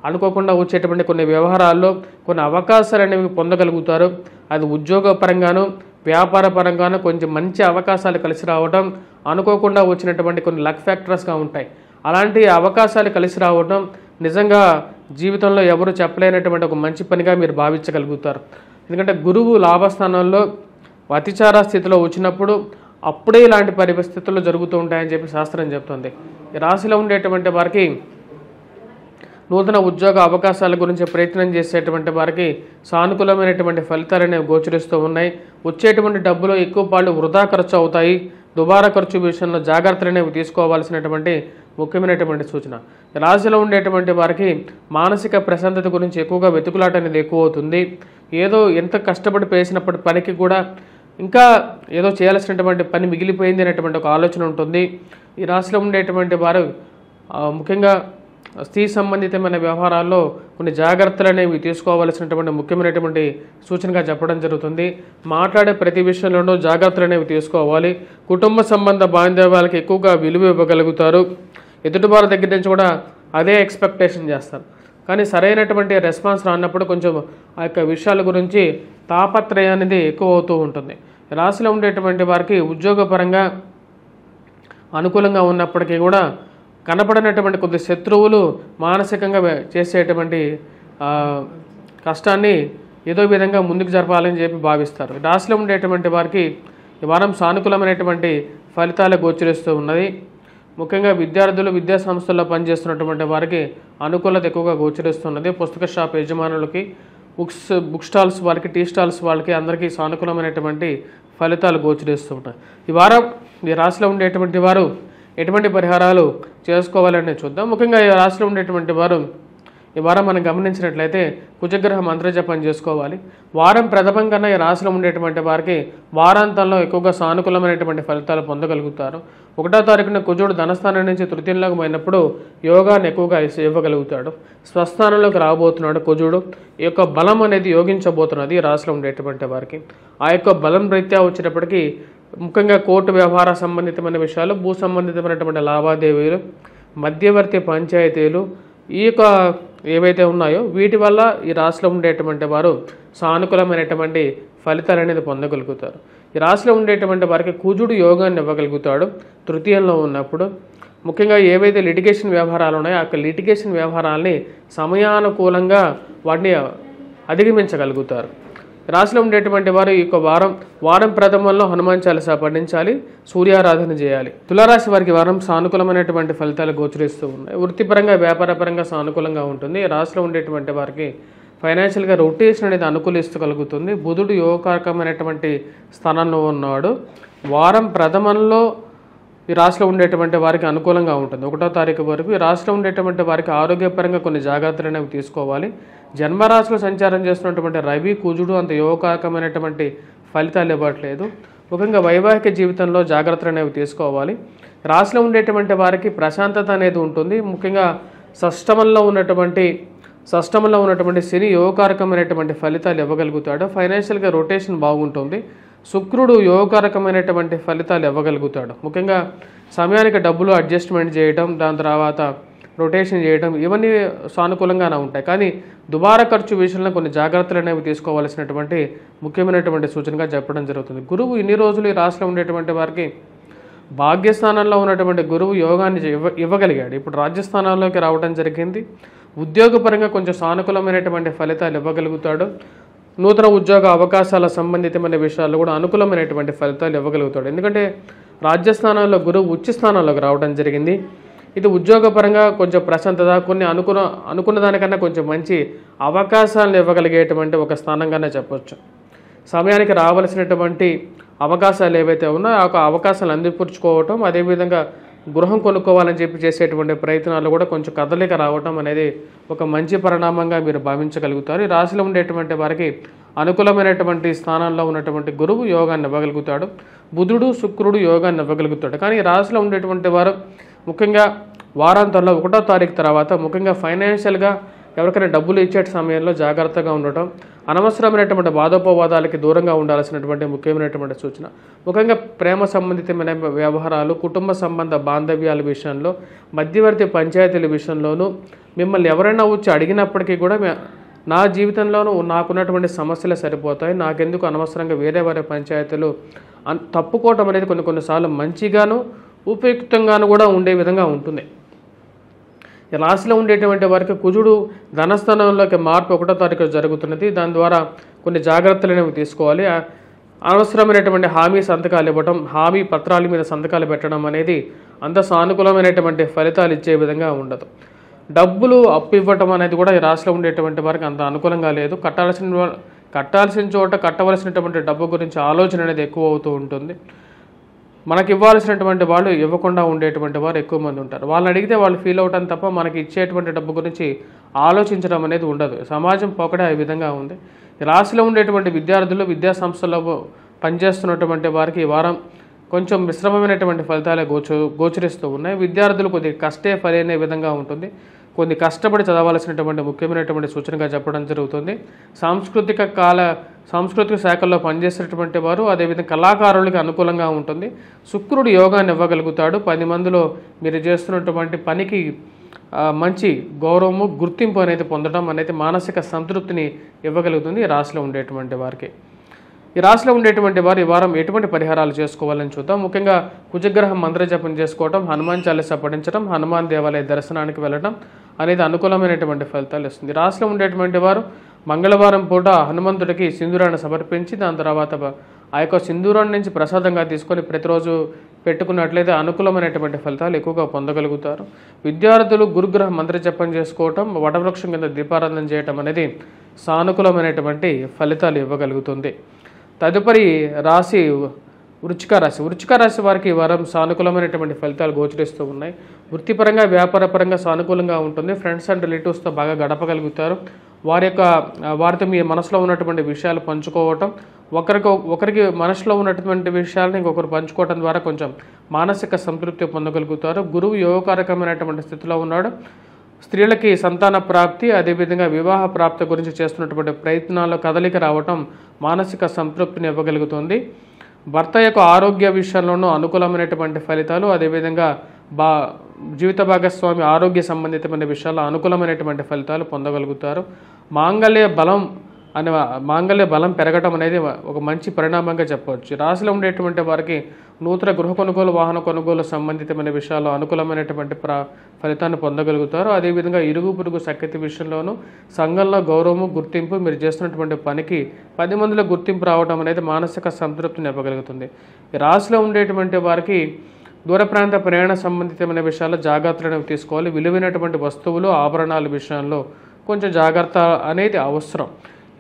Speaker 2: అనుకోకుండా వచ్చేటువంటి కొన్ని వ్యవహారాల్లో కొన్ని అవకాశాలు అనేవి పొందగలుగుతారు. అది ఉద్యోగపరంగాను, వ్యాపార పరంగాను కొంచెం మంచి అవకాశాలు కలిసి రావడం, అనుకోకుండా వచ్చినటువంటి కొన్ని లక్ ఫ్యాక్టర్స్గా ఉంటాయి. అలాంటి అవకాశాలు కలిసి రావడం నిజంగా జీవితంలో ఎవరు చెప్పలేనటువంటి ఒక మంచి పనిగా మీరు భావించగలుగుతారు. ఎందుకంటే గురువు లాభస్థానంలో అతిచార స్థితిలో వచ్చినప్పుడు అప్పుడే ఇలాంటి పరిస్థితులు జరుగుతూ ఉంటాయని చెప్పి శాస్త్రం చెప్తుంది. ఈ రాశిలో ఉండేటువంటి వారికి నూతన ఉద్యోగ అవకాశాల గురించి ప్రయత్నం చేసేటువంటి వారికి సానుకూలమైనటువంటి ఫలితాలు అనేవి గోచరిస్తూ ఉన్నాయి. వచ్చేటువంటి డబ్బులో ఎక్కువ పాళ్ళు వృధా ఖర్చు అవుతాయి. దుబారా ఖర్చు విషయంలో జాగ్రత్తలు అనేవి తీసుకోవాల్సినటువంటి ముఖ్యమైనటువంటి సూచన. రాశిలో ఉండేటువంటి వారికి మానసిక ప్రశాంతత గురించి ఎక్కువగా వెతుకులాట అనేది ఎక్కువ అవుతుంది. ఏదో ఎంత కష్టపడి చేసినప్పటి పనికి కూడా ఇంకా ఏదో చేయాల్సినటువంటి పని మిగిలిపోయింది అనేటువంటి ఒక ఆలోచన ఉంటుంది. ఈ రాశిలో ఉండేటువంటి వారు ముఖ్యంగా స్త్రీ సంబంధితమైన వ్యవహారాల్లో కొన్ని జాగ్రత్తలు అనేవి తీసుకోవాల్సినటువంటి ముఖ్యమైనటువంటి సూచనగా చెప్పడం జరుగుతుంది. మాట్లాడే ప్రతి విషయంలోనూ జాగ్రత్తలు అనేవి తీసుకోవాలి. కుటుంబ సంబంధ బాంధవ్యాలకు ఎక్కువగా విలువ ఇవ్వగలుగుతారు. ఎదుటివారి దగ్గర నుంచి కూడా అదే ఎక్స్పెక్టేషన్ చేస్తారు. కానీ సరైనటువంటి రెస్పాన్స్ రానప్పుడు కొంచెం ఆ యొక్క విషయాల గురించి తాపత్రయం అనేది ఎక్కువ అవుతూ ఉంటుంది. రాశిలో ఉండేటువంటి వారికి ఉద్యోగపరంగా అనుకూలంగా ఉన్నప్పటికీ కూడా కనపడినటువంటి కొద్ది శత్రువులు మానసికంగా చేసేటువంటి కష్టాన్ని ఏదో విధంగా ముందుకు జరపాలని చెప్పి భావిస్తారు. రాశిలో ఉండేటువంటి వారికి ఈ వారం సానుకూలమైనటువంటి ఫలితాలు గోచరిస్తూ ఉన్నది. ముఖ్యంగా విద్యార్థులు, విద్యా సంస్థల్లో పనిచేస్తున్నటువంటి వారికి అనుకూలత ఎక్కువగా గోచరిస్తున్నది. పుస్తక షాప్ యజమానులకి, బుక్ స్టాల్స్ వాళ్ళకి, టీ స్టాల్స్ వాళ్ళకి అందరికీ సానుకూలమైనటువంటి ఫలితాలు గోచరిస్తుంటాయి. ఈ వారం ఈ రాశిలో ఉండేటువంటి వారు ఎటువంటి పరిహారాలు చేసుకోవాలని చూద్దాం. ముఖ్యంగా ఈ రాశిలో ఉండేటువంటి వారు ఈ వారం మనం గమనించినట్లయితే కుజగ్రహ మంత్రజపం చేసుకోవాలి. వారం ప్రథమం కన్నా ఈ రాశిలో ఉండేటువంటి వారికి వారాంతంలో ఎక్కువగా సానుకూలమైనటువంటి ఫలితాలు పొందగలుగుతారు. 1వ తారీఖున కుజుడు ధనస్థానం నుంచి తృతీయంలోకి పోయినప్పుడు యోగాన్ని ఎక్కువగా ఇవ్వగలుగుతాడు. స్వస్థానంలోకి రాబోతున్నాడు కుజుడు. ఈ యొక్క బలం అనేది యోగించబోతున్నది ఈ రాశిలో ఉండేటువంటి వారికి. ఆ యొక్క బలం రీత్యా వచ్చేటప్పటికీ ముఖ్యంగా కోర్టు వ్యవహార సంబంధితమైన విషయాలు, భూ సంబంధితమైనటువంటి లావాదేవీలు, మధ్యవర్తి పంచాయతీలు, ఈ యొక్క ఏవైతే ఉన్నాయో వీటి వల్ల ఈ రాశిలో ఉండేటువంటి వారు సానుకూలమైనటువంటి ఫలితాలు అనేది పొందగలుగుతారు. ఈ రాశిలో ఉండేటువంటి వారికి కుజుడు యోగాన్ని ఇవ్వగలుగుతాడు తృతీయంలో ఉన్నప్పుడు. ముఖ్యంగా ఏవైతే లిటిగేషన్ వ్యవహారాలు ఉన్నాయో ఆ లిటిగేషన్ వ్యవహారాలని సమయానుకూలంగా వాటిని అధిగమించగలుగుతారు. రాశిలో ఉండేటువంటి వారు ఈ యొక్క వారం ప్రథమంలో హనుమాన్ చాలీసా పఠించాలి, సూర్యారాధన చేయాలి. తులారాశి వారికి వారం సానుకూలమైనటువంటి ఫలితాలు గోచరిస్తూ ఉన్నాయి. వృత్తిపరంగా, వ్యాపారపరంగా సానుకూలంగా ఉంటుంది. రాశిలో ఉండేటువంటి వారికి ఫైనాన్షియల్గా రొటేషన్ అనేది అనుకూలిస్తగలుగుతుంది. బుధుడు యోగకారకమైనటువంటి స్థానంలో ఉన్నాడు. వారం ప్రథమంలో ఈ రాశిలో ఉండేటువంటి వారికి అనుకూలంగా ఉంటుంది. 1వ తారీఖు వరకు ఈ రాశిలో ఉండేటువంటి వారికి ఆరోగ్యపరంగా కొన్ని జాగ్రత్తలు అనేవి తీసుకోవాలి. జన్మరాశిలో సంచారం చేస్తున్నటువంటి రవి, కుజుడు అంత యోగకారకమైనటువంటి ఫలితాలు ఇవ్వట్లేదు. ముఖ్యంగా వైవాహిక జీవితంలో జాగ్రత్తలు అనేవి తీసుకోవాలి. రాశిలో ఉండేటువంటి వారికి ప్రశాంతత అనేది ఉంటుంది. ముఖ్యంగా షష్టమంలో ఉన్నటువంటి శని యోగకారకమైనటువంటి ఫలితాలు ఇవ్వగలుగుతాడు. ఫైనాన్షియల్గా రొటేషన్ బాగుంటుంది. శుక్రుడు యోగకారకమైనటువంటి ఫలితాలు ఇవ్వగలుగుతాడు. ముఖ్యంగా సమయానికి డబ్బులు అడ్జస్ట్మెంట్ చేయడం, దాని తర్వాత రొటేషన్ చేయడం, ఇవన్నీ సానుకూలంగానే ఉంటాయి. కానీ దుబారా ఖర్చు విషయంలో కొన్ని జాగ్రత్తలు అనేవి తీసుకోవాల్సినటువంటి ముఖ్యమైనటువంటి సూచనగా చెప్పడం జరుగుతుంది. గురువు ఇన్ని రోజులు ఈ రాశిలో ఉండేటువంటి వారికి భాగ్యస్థానంలో ఉన్నటువంటి గురువు యోగాన్ని ఇవ్వగలిగాడు. ఇప్పుడు రాజ్యస్థానాల్లోకి రావడం జరిగింది. ఉద్యోగపరంగా కొంచెం సానుకూలమైనటువంటి ఫలితాలు ఇవ్వగలుగుతాడు. నూతన ఉద్యోగ అవకాశాల సంబంధితమైన విషయాల్లో కూడా అనుకూలమైనటువంటి ఫలితాలు ఇవ్వగలుగుతాడు. ఎందుకంటే రాజ్యస్థానాల్లో గురువు ఉచ్చ స్థానాల్లోకి రావడం జరిగింది. ఇది ఉద్యోగపరంగా కొంచెం ప్రశాంతత, కొన్ని అనుకున్న దానికన్నా కొంచెం మంచి అవకాశాలను ఇవ్వగలిగేటువంటి ఒక స్థానంగానే చెప్పొచ్చు. సమయానికి రావాల్సినటువంటి అవకాశాలు ఏవైతే ఉన్నాయో ఆ అవకాశాలు అందిపుచ్చుకోవటం, అదేవిధంగా గృహం కొనుక్కోవాలని చెప్పి చేసేటువంటి ప్రయత్నాలు కూడా కొంచెం కదలిక రావటం అనేది ఒక మంచి పరిణామంగా మీరు భావించగలుగుతారు. ఈ రాశిలో ఉండేటువంటి వారికి అనుకూలమైనటువంటి స్థానంలో ఉన్నటువంటి గురువు యోగాన్ని ఇవ్వగలుగుతాడు. బుధుడు, శుక్రుడు యోగాన్ని ఇవ్వగలుగుతాడు. కానీ ఈ రాశిలో ఉండేటువంటి వారు ముఖ్యంగా వారాంతంలో 1వ తారీఖు తర్వాత ముఖ్యంగా ఫైనాన్షియల్గా ఎవరికైనా డబ్బులు ఇచ్చే సమయంలో జాగ్రత్తగా ఉండటం, అనవసరమైనటువంటి వాదోపవాదాలకి దూరంగా ఉండాల్సినటువంటి ముఖ్యమైనటువంటి సూచన. ముఖ్యంగా ప్రేమ సంబంధితమైన వ్యవహారాలు, కుటుంబ సంబంధ బాంధవ్యాల విషయంలో, మధ్యవర్తి పంచాయతీల విషయంలోనూ మిమ్మల్ని ఎవరైనా వచ్చి అడిగినప్పటికీ కూడా నా జీవితంలోనూ నాకున్నటువంటి సమస్యలు సరిపోతాయి, నాకెందుకు అనవసరంగా వేరే పంచాయతీలు తప్పుకోవటం అనేది కొన్నిసార్లు మంచిగాను ఉపయుక్తంగాను కూడా ఉండే విధంగా ఉంటుంది. ఈ రాశిలో ఉండేటువంటి వారికి కుజుడు ధనస్థానంలోకి మార్పు 1వ తారీఖు జరుగుతున్నది. దాని ద్వారా కొన్ని జాగ్రత్తలు అనేవి తీసుకోవాలి. అనవసరమైనటువంటి హామీ సంతకాలు ఇవ్వడం, హామీ పత్రాల మీద సంతకాలు పెట్టడం అనేది అంత సానుకూలమైనటువంటి ఫలితాలు ఇచ్చే విధంగా ఉండదు. డబ్బులు అప్పు ఇవ్వటం అనేది కూడా ఈ రాశిలో ఉండేటువంటి వారికి అంత అనుకూలంగా లేదు. కట్టాల్సిన చోట కట్టవలసినటువంటి డబ్బు గురించి ఆలోచన అనేది ఎక్కువ అవుతూ ఉంటుంది. మనకి ఇవ్వాల్సినటువంటి వాళ్ళు ఇవ్వకుండా ఉండేటువంటి వారు ఎక్కువ మంది ఉంటారు. వాళ్ళని అడిగితే వాళ్ళు ఫీల్ అవటం తప్ప మనకి ఇచ్చేటువంటి డబ్బు గురించి ఆలోచించడం అనేది ఉండదు. సమాజం పోకడే ఆ విధంగా ఉంది. రాశిలో ఉండేటువంటి విద్యార్థులు, విద్యా సంస్థల్లో పనిచేస్తున్నటువంటి వారికి ఈ వారం కొంచెం మిశ్రమమైనటువంటి ఫలితాలే గోచరిస్తూ ఉన్నాయి. విద్యార్థులు కొద్దిగా కష్టే ఫలైన విధంగా ఉంటుంది. కొన్ని కష్టపడి చదవాల్సినటువంటి ముఖ్యమైనటువంటి సూచనగా చెప్పడం జరుగుతుంది. సాంస్కృతిక శాఖల్లో పనిచేసేటటువంటి వారు, అదేవిధంగా కళాకారులకి అనుకూలంగా ఉంటుంది. శుక్రుడు యోగాన్ని ఇవ్వగలుగుతాడు. 10 మందిలో మీరు చేస్తున్నటువంటి పనికి మంచి గౌరవము, గుర్తింపు అనేది పొందడం అనేది మానసిక సంతృప్తిని ఇవ్వగలుగుతుంది ఈ రాశిలో ఉండేటువంటి వారికి. ఈ రాశిలో ఉండేటువంటి వారు ఈ వారం ఎటువంటి పరిహారాలు చేసుకోవాలని చూద్దాం. ముఖ్యంగా కుజగ్రహ మంత్రజపం చేసుకోవటం, హనుమాన్ చాలీసా పఠించడం, హనుమాన్ దేవాలయ దర్శనానికి వెళ్ళడం అనేది అనుకూలమైనటువంటి ఫలితాలు ఇస్తుంది. రాశిలో ఉండేటువంటి వారు మంగళవారం పూట హనుమంతుడికి సింధూరాన్ని సమర్పించి దాని తర్వాత ఆ యొక్క సింధూరాన్ని నుంచి ప్రసాదంగా తీసుకొని ప్రతిరోజు పెట్టుకున్నట్లయితే అనుకూలమైనటువంటి ఫలితాలు ఎక్కువగా పొందగలుగుతారు. విద్యార్థులు గురుగ్రహ మంత్ర జపం చేసుకోవటం, వటవృక్షం కింద దీపారాధన చేయటం అనేది సానుకూలమైనటువంటి ఫలితాలు ఇవ్వగలుగుతుంది. తదుపరి రాశి వృశ్చిక రాశి. వృశ్చిక రాశి వారికి ఈ వారం సానుకూలమైనటువంటి ఫలితాలు గోచరిస్తూ ఉన్నాయి. వృత్తిపరంగా వ్యాపారపరంగా సానుకూలంగా ఉంటుంది. ఫ్రెండ్స్ అండ్ రిలేటివ్స్తో బాగా గడపగలుగుతారు. వారితో మీ మనసులో ఉన్నటువంటి విషయాలు పంచుకోవటం, ఒకరికి మనసులో ఉన్నటువంటి విషయాలను ఇంకొకరు పంచుకోవటం ద్వారా కొంచెం మానసిక సంతృప్తి పొందగలుగుతారు. గురువు యోగకారకమైనటువంటి స్థితిలో ఉన్నాడు. స్త్రీలకి సంతాన ప్రాప్తి, అదేవిధంగా వివాహ ప్రాప్తి గురించి చేస్తున్నటువంటి ప్రయత్నాల్లో కదలిక రావటం మానసిక సంతృప్తిని ఇవ్వగలుగుతుంది. భర్త యొక్క ఆరోగ్య విషయంలోనూ అనుకూలమైనటువంటి ఫలితాలు, అదేవిధంగా జీవిత భాగస్వామి ఆరోగ్య సంబంధితమైన విషయాల్లో అనుకూలమైనటువంటి ఫలితాలు పొందగలుగుతారు. మాంగళ్య బలం పెరగటం అనేది ఒక మంచి పరిణామంగా చెప్పవచ్చు. రాశిలో ఉండేటువంటి వారికి నూతన గృహ కొనుగోలు, వాహన కొనుగోలు సంబంధితమైన విషయాల్లో అనుకూలమైనటువంటి ఫలితాన్ని పొందగలుగుతారు. అదేవిధంగా ఇరుగు పొరుగు సఖ్యత విషయంలోనూ సంఘంలో గౌరవము, గుర్తింపు, మీరు చేస్తున్నటువంటి పనికి 10 మందిలో గుర్తింపు రావడం అనేది మానసిక సంతృప్తిని ఇవ్వగలుగుతుంది. ఈ రాశిలో ఉండేటువంటి వారికి దూర ప్రాంత ప్రయాణ సంబంధితమైన విషయాల్లో జాగ్రత్తలను తీసుకోవాలి. విలువైనటువంటి వస్తువులు, ఆభరణాల విషయంలో కొంచెం జాగ్రత్త అనేది అవసరం.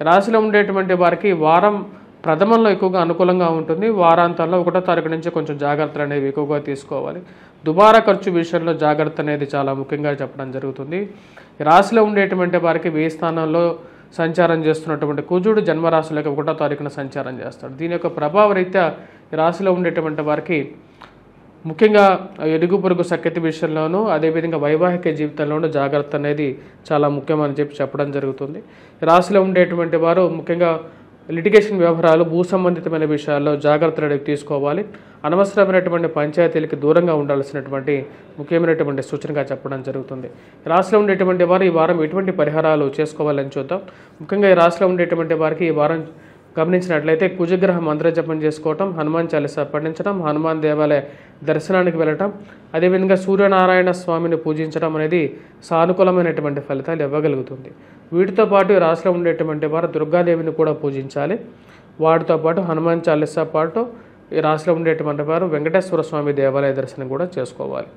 Speaker 2: రాశిలో ఉండేటువంటి వారికి వారం ప్రథమంలో ఎక్కువగా అనుకూలంగా ఉంటుంది. వారాంతాల్లో 1వ తారీఖు నుంచి కొంచెం జాగ్రత్తలు అనేవి ఎక్కువగా తీసుకోవాలి. దుబారా ఖర్చు విషయంలో జాగ్రత్త అనేది చాలా ముఖ్యంగా చెప్పడం జరుగుతుంది. రాశిలో ఉండేటువంటి వారికి 1000 స్థానంలో సంచారం చేస్తున్నటువంటి కుజుడు జన్మరాశులకు 1వ తారీఖున సంచారం చేస్తాడు. దీని యొక్క ప్రభావ రీత్యా రాశిలో ఉండేటువంటి వారికి ముఖ్యంగా ఇరుగు పొరుగు సఖ్యత విషయంలోనూ, అదేవిధంగా వైవాహిక జీవితంలోనూ జాగ్రత్త అనేది చాలా ముఖ్యమని చెప్పడం జరుగుతుంది. రాశిలో ఉండేటువంటి వారు ముఖ్యంగా లిటిగేషన్ వ్యవహారాలు, భూ సంబంధితమైన విషయాల్లో జాగ్రత్తలు తీసుకోవాలి. అనవసరమైనటువంటి పంచాయతీలకి దూరంగా ఉండాల్సినటువంటి ముఖ్యమైనటువంటి సూచనగా చెప్పడం జరుగుతుంది. రాశిలో ఉండేటువంటి వారు ఈ వారం ఎటువంటి పరిహారాలు చేసుకోవాలని చూద్దాం. ముఖ్యంగా ఈ రాశిలో ఉండేటువంటి వారికి ఈ వారం గమనించినట్లయితే కుజగ్రహ మంత్ర జపం చేసుకోవటం, హనుమాన్ చాలీసా పఠించడం, హనుమాన్ దేవాలయ దర్శనానికి వెళ్ళటం, అదేవిధంగా సూర్యనారాయణ స్వామిని పూజించడం అనేది సానుకూలమైనటువంటి ఫలితాలు ఇవ్వగలుగుతుంది. వీటితో పాటు రాశిలో ఉండేటువంటి వారు దుర్గాదేవిని కూడా పూజించాలి. వాటితో పాటు హనుమాన్ చాలీసా పాటు ఈ రాశిలో ఉండేటువంటి వారు వెంకటేశ్వర స్వామి దేవాలయ దర్శనం కూడా చేసుకోవాలి.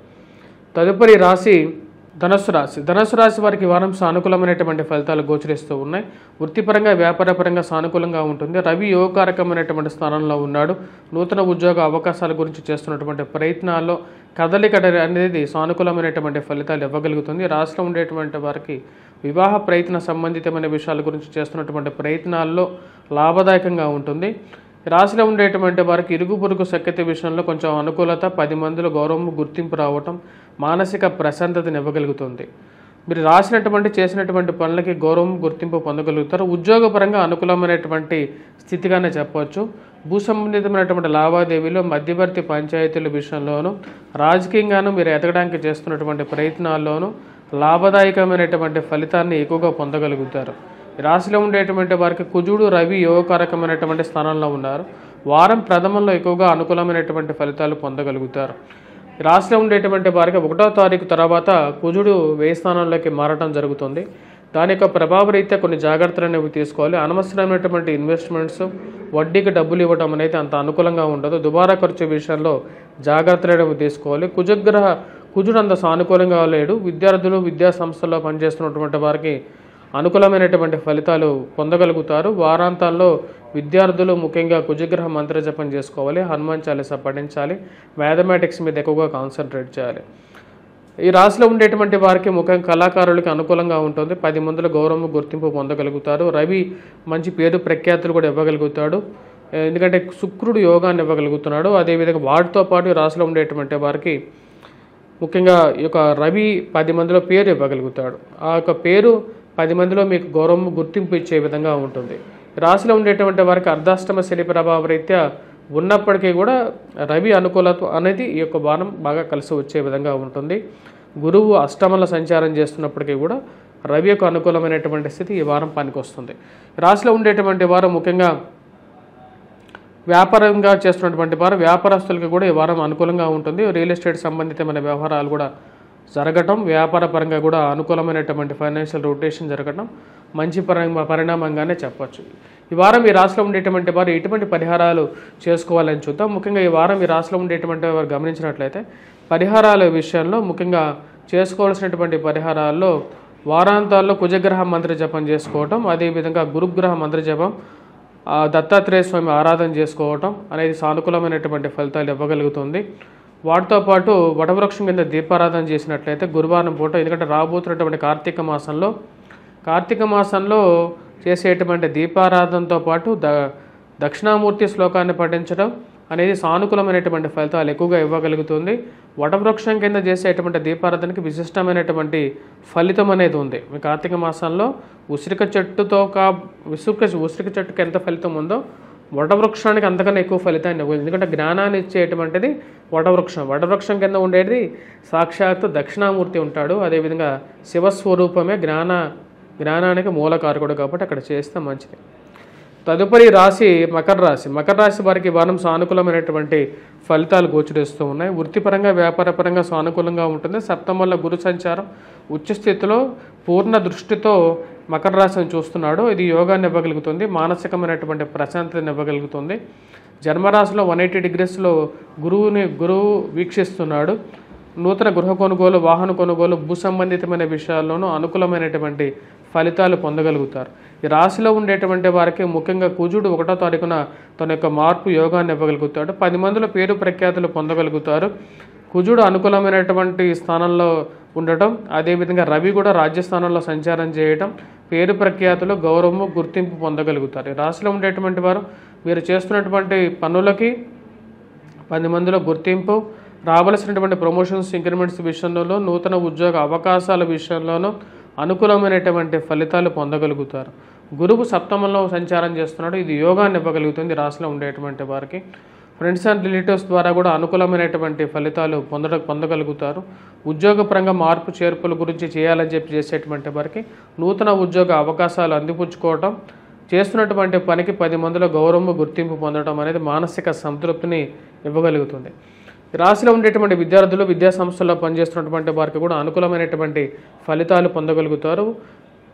Speaker 2: తదుపరి రాశి ధనుస్సు రాశి. ధనుస్సు రాశి వారికి వారం సానుకూలమైనటువంటి ఫలితాలు గోచరిస్తూ ఉన్నాయి. వృత్తిపరంగా వ్యాపారపరంగా సానుకూలంగా ఉంటుంది. రవి యోగకారకమైనటువంటి స్థానంలో ఉన్నాడు. నూతన ఉద్యోగ అవకాశాల గురించి చేస్తున్నటువంటి ప్రయత్నాల్లో కదలిక అనేది సానుకూలమైనటువంటి ఫలితాలు ఇవ్వగలుగుతుంది. రాష్ట్రంలో ఉండేటువంటి వారికి వివాహ ప్రయత్న సంబంధితమైన విషయాల గురించి చేస్తున్నటువంటి ప్రయత్నాల్లో లాభదాయకంగా ఉంటుంది. రాశిలో ఉండేటువంటి వారికి ఇరుగు పొరుగు సఖ్యత విషయంలో కొంచెం అనుకూలత, 10 మందిలో గౌరవం, గుర్తింపు రావటం మానసిక ప్రశాంతతను ఇవ్వగలుగుతుంది. మీరు చేసినటువంటి పనులకి గౌరవం, గుర్తింపు పొందగలుగుతారు. ఉద్యోగపరంగా అనుకూలమైనటువంటి స్థితిగానే చెప్పవచ్చు. భూ సంబంధితమైనటువంటి లావాదేవీలు, మధ్యవర్తి పంచాయతీల విషయంలోనూ, రాజకీయంగానూ మీరు ఎదగడానికి చేస్తున్నటువంటి ప్రయత్నాల్లోనూ లాభదాయకమైనటువంటి ఫలితాన్ని ఎక్కువగా పొందగలుగుతారు. రాశిలో ఉండేటువంటి వారికి కుజుడు, రవి యోగకారకమైనటువంటి స్థానంలో ఉన్నారు. వారం ప్రథమంలో ఎక్కువగా అనుకూలమైనటువంటి ఫలితాలు పొందగలుగుతారు. రాశిలో ఉండేటువంటి వారికి 1వ తారీఖు తర్వాత కుజుడు 1000 స్థానంలోకి మారడం జరుగుతుంది. దాని యొక్క ప్రభావరీత్యా కొన్ని జాగ్రత్తలు అనేవి తీసుకోవాలి. అనవసరమైనటువంటి ఇన్వెస్ట్మెంట్స్, వడ్డీకి డబ్బులు ఇవ్వడం అనేది అంత అనుకూలంగా ఉండదు. దుబారా ఖర్చు విషయంలో జాగ్రత్తలు అనేవి తీసుకోవాలి. కుజుడు అంత సానుకూలంగా లేడు. విద్యార్థులు, విద్యా సంస్థల్లో పనిచేస్తున్నటువంటి వారికి అనుకూలమైనటువంటి ఫలితాలు పొందగలుగుతారు. వారాంతాల్లో విద్యార్థులు ముఖ్యంగా కుజగ్రహ మంత్ర జపం చేసుకోవాలి. హనుమాన్ చాలీసా పఠించాలి. మ్యాథమెటిక్స్ మీద ఎక్కువగా కాన్సన్ట్రేట్ చేయాలి. ఈ రాశిలో ఉండేటువంటి వారికి ముఖ్యంగా కళాకారులకి అనుకూలంగా ఉంటుంది. 10 మందిలో గౌరవం, గుర్తింపు పొందగలుగుతారు. రవి మంచి పేరు ప్రఖ్యాతులు కూడా ఇవ్వగలుగుతాడు. ఎందుకంటే శుక్రుడు యోగాన్ని ఇవ్వగలుగుతున్నాడు. అదేవిధంగా వాటితో పాటు ఈ రాశిలో ఉండేటువంటి వారికి ముఖ్యంగా ఈ యొక్క రవి 10 మందిలో పేరు ఇవ్వగలుగుతాడు. ఆ యొక్క పేరు 10 మందిలో మీకు గౌరవం, గుర్తింపు ఇచ్చే విధంగా ఉంటుంది. రాశిలో ఉండేటువంటి వారికి అర్ధాష్టమ శని ప్రభావ రీత్యా ఉన్నప్పటికీ కూడా రవి అనుకూలత అనేది ఈ యొక్క వారం బాగా కలిసి వచ్చే విధంగా ఉంటుంది. గురువు అష్టమంలో సంచారం చేస్తున్నప్పటికీ కూడా రవి యొక్క అనుకూలమైనటువంటి స్థితి ఈ వారం పనికొస్తుంది. రాశిలో ఉండేటువంటి వారు ముఖ్యంగా వ్యాపారంగా చేస్తున్నటువంటి వారు, వ్యాపారస్తులకి కూడా ఈ వారం అనుకూలంగా ఉంటుంది. రియల్ ఎస్టేట్ సంబంధితమైన వ్యవహారాలు కూడా జరగటం, వ్యాపార పరంగా కూడా అనుకూలమైనటువంటి ఫైనాన్షియల్ రొటేషన్ జరగటం మంచి పరిణామంగానే చెప్పొచ్చు. ఈ వారం ఈ రాశిలో ఉండేటువంటి వారు ఎటువంటి పరిహారాలు చేసుకోవాలని చూద్దాం. ముఖ్యంగా ఈ వారం ఈ రాశిలో ఉండేటువంటి వారు గమనించినట్లయితే పరిహారాల విషయంలో ముఖ్యంగా చేసుకోవాల్సినటువంటి పరిహారాల్లో వారాంతాల్లో కుజగ్రహ మంత్ర జపం చేసుకోవటం, అదేవిధంగా గురుగ్రహ మంత్ర జపం, దత్తాత్రేయ స్వామి ఆరాధన చేసుకోవటం అనేది సానుకూలమైనటువంటి ఫలితాలు ఇవ్వగలుగుతుంది. వాటితో పాటు వటవృక్షం కింద దీపారాధన చేసినట్లయితే గురువారం పూట, ఎందుకంటే రాబోతున్నటువంటి కార్తీక మాసంలో చేసేటువంటి దీపారాధనతో పాటు దక్షిణామూర్తి శ్లోకాన్ని పఠించడం అనేది సానుకూలమైనటువంటి ఫలితాలు ఎక్కువగా ఇవ్వగలుగుతుంది. వటవృక్షం కింద చేసేటువంటి దీపారాధనకి విశిష్టమైనటువంటి ఫలితం అనేది ఉంది. మీ కార్తీక మాసంలో ఉసిరిక చెట్టుకి ఎంత ఫలితం ఉందో వటవృక్షానికి అంతకన్నా ఎక్కువ ఫలితాన్ని ఇవ్వదు. ఎందుకంటే జ్ఞానాన్ని ఇచ్చేటువంటిది వటవృక్షం కింద ఉండేది సాక్షాత్తు దక్షిణామూర్తి ఉంటాడు. అదేవిధంగా శివస్వరూపమే జ్ఞానానికి మూలకారకుడు, కాబట్టి అక్కడ చేస్తే మంచిది. తదుపరి రాశి మకర రాశి వారికి వారం సానుకూలమైనటువంటి ఫలితాలు గోచరిస్తూ ఉన్నాయి. వృత్తిపరంగా వ్యాపారపరంగా సానుకూలంగా ఉంటుంది. సప్తమంలో గురు సంచారం ఉచ్చస్థితిలో పూర్ణ దృష్టితో మకర రాశిని చూస్తున్నాడు. ఇది యోగాన్ని ఇవ్వగలుగుతుంది, మానసికమైనటువంటి ప్రశాంతతను ఇవ్వగలుగుతుంది. జన్మరాశిలో 180 డిగ్రీస్లో గురువు వీక్షిస్తున్నాడు. నూతన గృహ కొనుగోలు, వాహన కొనుగోలు, భూ సంబంధితమైన విషయాల్లోనూ అనుకూలమైనటువంటి ఫలితాలు పొందగలుగుతారు. ఈ రాశిలో ఉండేటువంటి వారికి ముఖ్యంగా కుజుడు 1వ తారీఖున తన యొక్క మార్పు యోగాన్ని ఇవ్వగలుగుతాడు. 10 మందిలో పేరు ప్రఖ్యాతులు పొందగలుగుతారు. కుజుడు అనుకూలమైనటువంటి స్థానంలో ఉండటం, అదేవిధంగా రవి కూడా రాజ్యస్థానంలో సంచారం చేయటం, పేరు ప్రఖ్యాతులు, గౌరవము, గుర్తింపు పొందగలుగుతారు. ఈ రాశిలో ఉండేటువంటి వారు మీరు చేస్తున్నటువంటి పనులకి 10 మందిలో గుర్తింపు, రావలసినటువంటి ప్రమోషన్స్, ఇంక్రిమెంట్స్ విషయంలో, నూతన ఉద్యోగ అవకాశాల విషయంలోనూ అనుకూలమైనటువంటి ఫలితాలు పొందగలుగుతారు. గురువు సప్తమంలో సంచారం చేస్తున్నాడు. ఇది యోగాన్ని ఇవ్వగలుగుతుంది రాశిలో ఉండేటువంటి వారికి. ఫ్రెండ్స్ అండ్ రిలేటివ్స్ ద్వారా కూడా అనుకూలమైనటువంటి ఫలితాలు పొందగలుగుతారు. ఉద్యోగపరంగా మార్పు చేర్పుల గురించి చేయాలని చెప్పి చేసేటువంటి వారికి నూతన ఉద్యోగ అవకాశాలు అందిపుచ్చుకోవటం, చేస్తున్నటువంటి పనికి 10 మందిలో గౌరవము, గుర్తింపు పొందడం అనేది మానసిక సంతృప్తిని ఇవ్వగలుగుతుంది. రాశిలో ఉండేటువంటి విద్యార్థులు, విద్యా సంస్థల్లో పనిచేస్తున్నటువంటి వారికి కూడా అనుకూలమైనటువంటి ఫలితాలు పొందగలుగుతారు.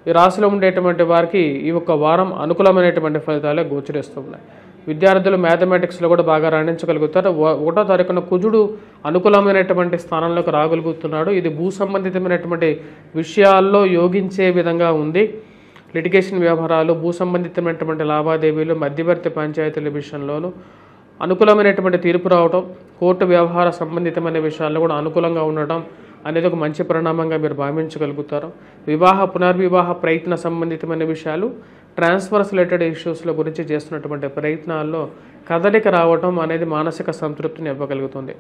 Speaker 2: ఈ రాశిలో ఉండేటువంటి వారికి ఈ ఒక్క వారం అనుకూలమైనటువంటి ఫలితాలే గోచరిస్తున్నాయి. విద్యార్థులు మ్యాథమెటిక్స్లో కూడా బాగా రాణించగలుగుతారు. 1వ తారీఖున కుజుడు అనుకూలమైనటువంటి స్థానంలోకి రాగలుగుతున్నాడు. ఇది భూ సంబంధితమైనటువంటి విషయాల్లో యోగించే విధంగా ఉంది. లిటిగేషన్ వ్యవహారాలు, భూ సంబంధితమైనటువంటి లావాదేవీలు, మధ్యవర్తి పంచాయతీల విషయంలోనూ అనుకూలమైనటువంటి తీర్పు రావటం, కోర్టు వ్యవహార సంబంధితమైన విషయాల్లో కూడా అనుకూలంగా ఉండటం అనేది ఒక మంచి పరిణామంగా మీరు భావించగలుగుతారు. పునర్వివాహ ప్రయత్న సంబంధితమైన విషయాలు, ట్రాన్స్ఫర్స్ రిలేటెడ్ ఇష్యూస్ల గురించి చేస్తున్నటువంటి ప్రయత్నాల్లో కదలిక రావటం అనేది మానసిక సంతృప్తిని ఇవ్వగలుగుతుంది.